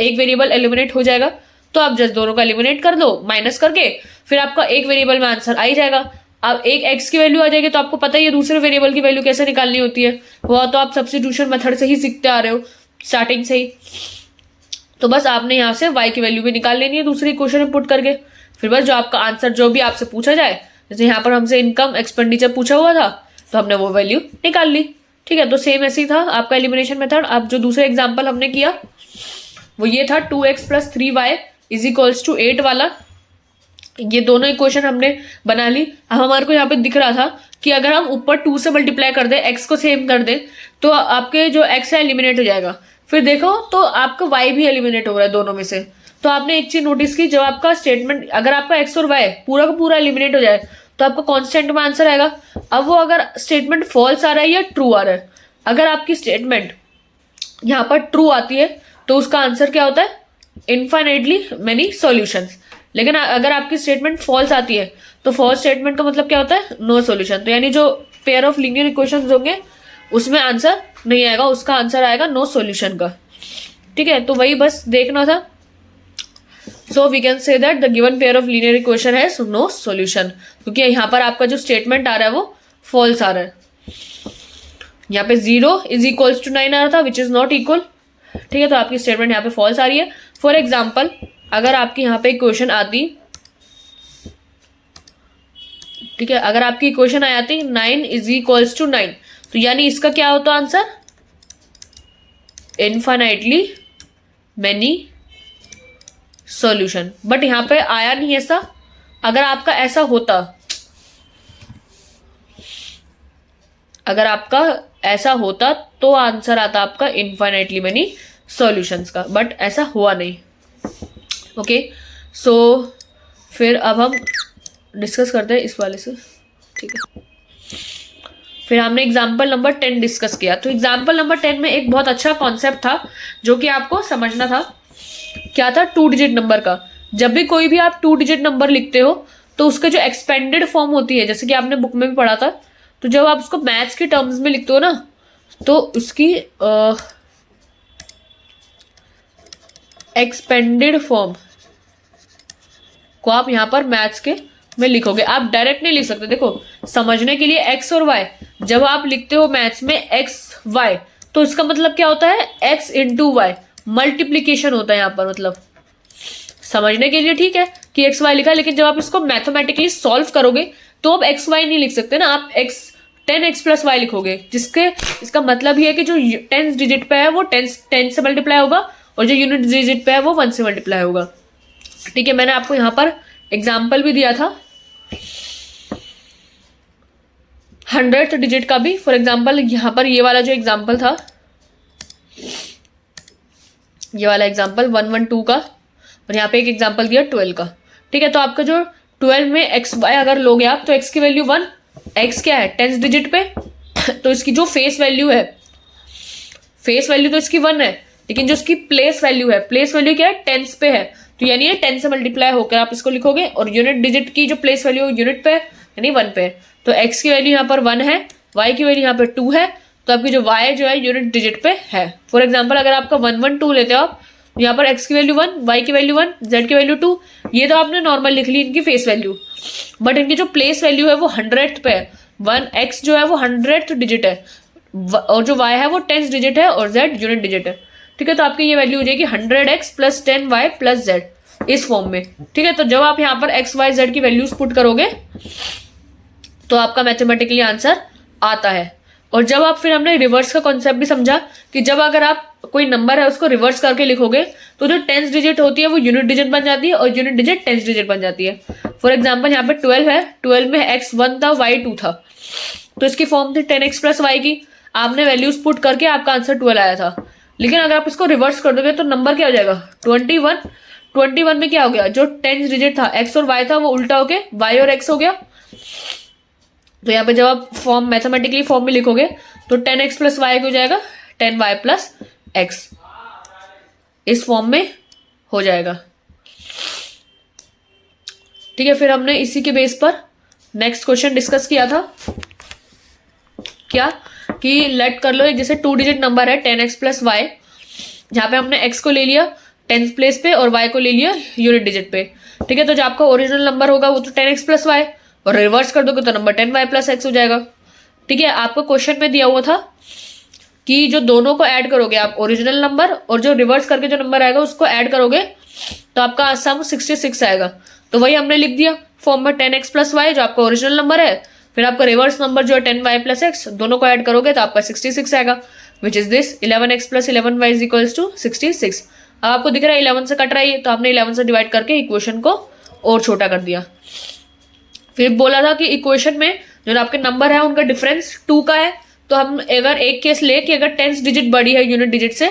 एक वेरिएबल एलिमिनेट हो जाएगा, तो आप जस्ट दोनों को एलिमिनेट कर दो माइनस करके, फिर आपका एक वेरिएबल में आंसर आ ही जाएगा। अब एक एक्स की वैल्यू आ जाएगी तो आपको पता ही है दूसरे वेरिएबल की वैल्यू कैसे निकालनी होती है, वो तो आप सब्स्टिट्यूशन मेथड से ही सीखते आ रहे हो स्टार्टिंग से ही। तो बस आपने यहाँ से y की वैल्यू भी निकाल लेनी है दूसरी इक्वेशन में पुट करके, फिर बस जो आपका आंसर जो भी आपसे पूछा जाए, जैसे यहाँ पर हमसे इनकम एक्सपेंडिचर पूछा हुआ था तो हमने वो वैल्यू निकाल ली। ठीक है, तो सेम ऐसे ही था आपका एलिमिनेशन मेथड। अब जो दूसरा एग्जाम्पल हमने किया वो ये था 2x + 3y = 8 वाला। ये दोनों इक्वेशन हमने बना ली। अब हमारे को यहाँ पे दिख रहा था कि अगर हम ऊपर 2 से मल्टीप्लाई कर दें, x को सेम कर दें, तो आपके जो x है एलिमिनेट हो जाएगा। फिर देखो तो आपका y भी एलिमिनेट हो रहा है दोनों में से। तो आपने एक चीज नोटिस की, जब आपका स्टेटमेंट अगर आपका x और y पूरा का पूरा एलिमिनेट हो जाए तो आपका कांस्टेंट में आंसर आएगा। अब वो अगर स्टेटमेंट फॉल्स आ रहा है या ट्रू आ रहा है, अगर आपकी स्टेटमेंट यहाँ पर ट्रू आती है तो उसका आंसर क्या होता है, इनफाइनाइटली मेनी सॉल्यूशंस। लेकिन अगर आपकी स्टेटमेंट फॉल्स आती है तो फॉल्स स्टेटमेंट का मतलब क्या होता है, नो सॉल्यूशन। तो यानी जो पेयर ऑफ लीनियर इक्वेशंस होंगे उसमें आंसर नहीं आएगा, उसका आंसर आएगा नो सॉल्यूशन का। ठीक है, तो वही बस देखना था। So we can say that the given pair of linear equation has no solution, क्योंकि यहाँ पर आपका जो स्टेटमेंट आ रहा है वो फॉल्स आ रहा है। यहाँ पे 0 = 9 आ रहा था विच इज नॉट इक्वल। ठीक है, तो आपकी स्टेटमेंट यहाँ पे फॉल्स आ रही है। फॉर एग्जाम्पल अगर आपकी यहाँ पे इक्वेशन आती, ठीक है, अगर आपकी इक्वेशन आ जाती 9 = 9, तो यानी इसका क्या होता answer, infinitely many solution. But यहाँ पे आया नहीं ऐसा। अगर आपका ऐसा होता, अगर आपका ऐसा होता तो आंसर आता आपका इनफाइनाइटली मेनी सॉल्यूशंस का, बट ऐसा हुआ नहीं। ओके, सो फिर अब हम डिस्कस करते हैं इस वाले से। ठीक है, फिर हमने एग्जाम्पल नंबर 10 डिस्कस किया। तो एग्जाम्पल नंबर 10 में एक बहुत अच्छा कॉन्सेप्ट था जो कि आपको समझना था। क्या था, 2 डिजिट नंबर का। जब भी कोई भी आप 2 डिजिट नंबर लिखते हो तो उसका जो एक्सपेंडेड फॉर्म होती है, जैसे कि आपने बुक में भी पढ़ा था, तो जब आप उसको मैथ्स के टर्म्स में लिखते हो ना, तो उसकी एक्सपेंडेड फॉर्म को आप यहाँ पर मैथ्स के में लिखोगे। आप डायरेक्ट नहीं लिख सकते। देखो समझने के लिए x और y, जब आप लिखते हो मैथ्स में x y, तो इसका मतलब क्या होता है, x × y, मल्टीप्लीकेशन होता है यहाँ पर। मतलब समझने के लिए ठीक है कि x y लिखा है, लेकिन जब आप इसको मैथमेटिकली सॉल्व करोगे तो आप x y नहीं लिख सकते ना, आप 10x + y लिखोगे, जिसके इसका मतलब ये है कि जो 10th डिजिट पे है वो 10 से मल्टीप्लाई होगा और जो यूनिट डिजिट पे है वो 1 से मल्टीप्लाई होगा। ठीक है, मैंने आपको यहाँ पर एग्जाम्पल भी दिया था 100th डिजिट का भी। फॉर एग्जाम्पल यहाँ पर ये वाला जो एग्जाम्पल था, ये वाला एग्जाम्पल 112 का, और यहाँ पे एक एग्जाम्पल दिया 12 का। ठीक है, तो आपका जो 12 में एक्स वाई अगर लोगे आप, तो एक्स की वैल्यू 1, एक्स क्या है 10th डिजिट पे, तो इसकी जो फेस वैल्यू है, फेस वैल्यू तो इसकी 1 है, लेकिन जो इसकी प्लेस वैल्यू है, प्लेस वैल्यू क्या है 10th पे है, तो यानी ये 10 से मल्टीप्लाई होकर आप इसको लिखोगे, और यूनिट डिजिट की जो प्लेस वैल्यू यूनिट पे है यानी 1 पे है। तो एक्स की वैल्यू यहाँ पर 1 है, वाई की वैल्यू यहाँ पे 2 है, तो आपकी जो वाई जो है यूनिट डिजिट पे है। फॉर एग्जाम्पल अगर आपका 112 लेते हो आप, यहाँ पर एक्स की वैल्यू 1, वाई की वैल्यू 1, जेड की वैल्यू 2, ये तो आपने नॉर्मल लिख ली इनकी फेस वैल्यू, बट इनकी जो प्लेस वैल्यू है वो 100th पे है। 1x जो है वो 100th डिजिट है, और जो y है वो 10th डिजिट है, और z यूनिट डिजिट है। ठीक है, तो आपकी ये वैल्यू हो जाएगी 100x + 10y + z इस फॉर्म में। ठीक है, तो जब आप यहाँ पर x y z की वैल्यूज पुट करोगे तो आपका मैथमेटिकली आंसर आता है। और जब आप फिर हमने रिवर्स का कॉन्सेप्ट भी समझा कि जब अगर आप कोई नंबर है उसको रिवर्स करके लिखोगे तो जो टेंस डिजिट होती है वो यूनिट डिजिट बन जाती है और यूनिट डिजिट टेंस डिजिट बन जाती है। फॉर एग्जाम्पल यहाँ पे 12 है, 12 में x 1 था y 2 था, तो इसकी फॉर्म थी 10x प्लस वाई की। आपने वैल्यूज पुट करके आपका आंसर 12 आया था। लेकिन अगर आप इसको रिवर्स कर दोगे तो नंबर क्या हो जाएगा 21। 21 में क्या हो गया, जो टेंस डिजिट था x और y था वो उल्टा होके y और x हो गया। तो यहाँ पे जब आप फॉर्म मैथमेटिकली फॉर्म में लिखोगे तो 10x प्लस वाई हो जाएगा 10y प्लस x, इस फॉर्म में हो जाएगा। ठीक है, फिर हमने इसी के बेस पर नेक्स्ट क्वेश्चन डिस्कस किया था क्या कि लेट कर लो एक जैसे 2 डिजिट नंबर है 10x प्लस वाई, जहाँ पे हमने x को ले लिया टेंस प्लेस पे और y को ले लिया यूनिट डिजिट पे। ठीक है, तो जो आपका ओरिजिनल नंबर होगा वो तो 10x प्लस वाई, और रिवर्स कर दोगे तो नंबर 10y प्लस x हो जाएगा। ठीक है, आपको क्वेश्चन में दिया हुआ था कि जो दोनों को ऐड करोगे आप, ओरिजिनल नंबर और जो रिवर्स करके जो नंबर आएगा उसको ऐड करोगे तो आपका सम 66 आएगा। तो वही हमने लिख दिया फॉर्म में 10x प्लस वाई जो आपका ओरिजिनल नंबर है, फिर आपका रिवर्स नंबर जो है 10y प्लस x, दोनों को ऐड करोगे तो आपका 66 आएगा, which is this 11x plus 11y is equals to 66। अब आपको दिख रहा है 11 से कट रहा है, तो आपने 11 से डिवाइड करके इक्वेशन को और छोटा कर दिया। फिर बोला था कि इक्वेशन में जो आपके नंबर है उनका डिफरेंस 2 का है, तो हम अगर एक केस ले कि अगर टेंस डिजिट बड़ी है यूनिट डिजिट से,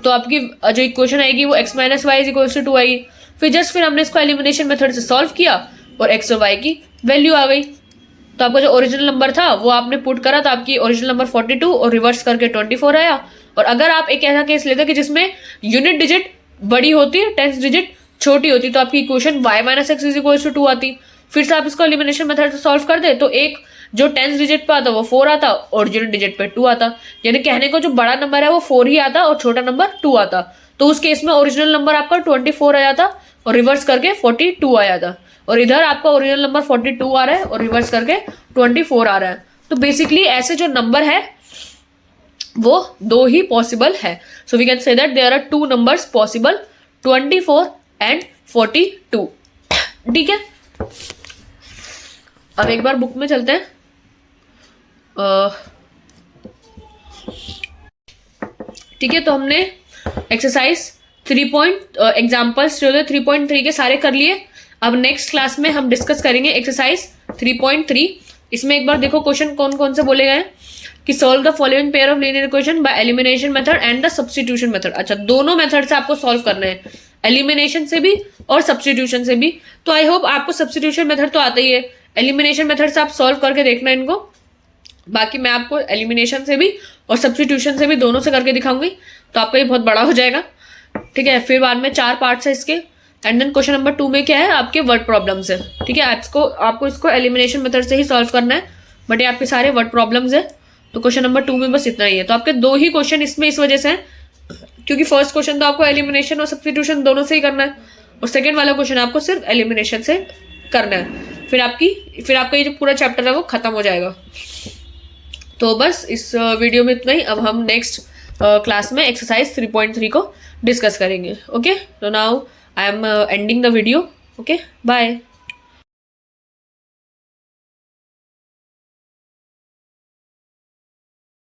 तो आपकी जो इक्वेशन आएगी वो x minus y is equals to 2 आएगी। फिर हमने इसको एलिमिनेशन मेथड से सॉल्व किया और x और y की वैल्यू आ गई। तो आपका जो ओरिजिनल नंबर था वो आपने पुट करा, तो आपकी ओरिजिनल नंबर 42 और रिवर्स करके 24 आया। और अगर आप एक ऐसा केस लेते कि जिसमें यूनिट डिजिट बड़ी होती है टेंस डिजिट छोटी होती, तो आपकी equation y minus x is equals to 2 आती। फिर से आप इसको एलिमिनेशन मेथड से सॉल्व कर दे तो एक जो टेंस डिजिट पे आता वो 4 आता और यूनिट डिजिट पे 2 आता, यानी कहने को जो बड़ा नंबर है वो 4 ही आता और छोटा नंबर 2 आता। तो उस केस में ओरिजिनल नंबर आपका 24 आया था और रिवर्स करके 42 आया था, और इधर आपका ओरिजिनल नंबर 42 आ रहा है और रिवर्स करके 24 आ रहा है। तो बेसिकली ऐसे जो नंबर है वो 2 ही पॉसिबल है। So we can say that there are 2 numbers possible, 24 and 42। ठीक है, अब एक बार बुक में चलते हैं। ठीक है, तो हमने एक्सरसाइज 3.एग्जाम्पल्स जो थे 3.3 के सारे कर लिए। अब नेक्स्ट क्लास में हम डिस्कस करेंगे एक्सरसाइज 3.3। इसमें एक बार देखो क्वेश्चन कौन कौन से बोले गए हैं कि solve the following pair of linear equation by elimination method and the substitution method. अच्छा, दोनों मेथड से आपको सॉल्व करना है, एलिमिनेशन से भी और सब्स्टिट्यूशन से भी। तो आई होप आपको सब्स्टिट्यूशन मेथड तो आता ही है, एलिमिनेशन मेथड से आप सॉल्व करके देखना इनको। बाकी मैं आपको एलिमिनेशन से भी और सब्स्टिट्यूशन से भी दोनों से करके दिखाऊंगी, तो आपका ये बहुत बड़ा हो जाएगा। ठीक है, फिर बाद में 4 पार्ट्स है इसके, एंड देन क्वेश्चन नंबर 2 में क्या है आपके वर्ड प्रॉब्लम्स है। ठीक है, आपको इसको एलिमिनेशन मेथड से ही सॉल्व करना है, बट ये आपके सारे वर्ड प्रॉब्लम्स है। तो क्वेश्चन नंबर 2 में बस इतना ही है। तो आपके 2 ही क्वेश्चन इसमें इस वजह से हैं क्योंकि फर्स्ट क्वेश्चन तो आपको एलिमिनेशन और सब्स्टिट्यूशन दोनों से ही करना है, और सेकेंड वाला क्वेश्चन आपको सिर्फ एलिमिनेशन से करना है। फिर आपका ये जो पूरा चैप्टर है वो खत्म हो जाएगा। तो बस इस वीडियो में इतना ही। अब हम नेक्स्ट क्लास में एक्सरसाइज 3.3 को डिस्कस करेंगे। ओके, तो now I am ending the video. Okay, bye.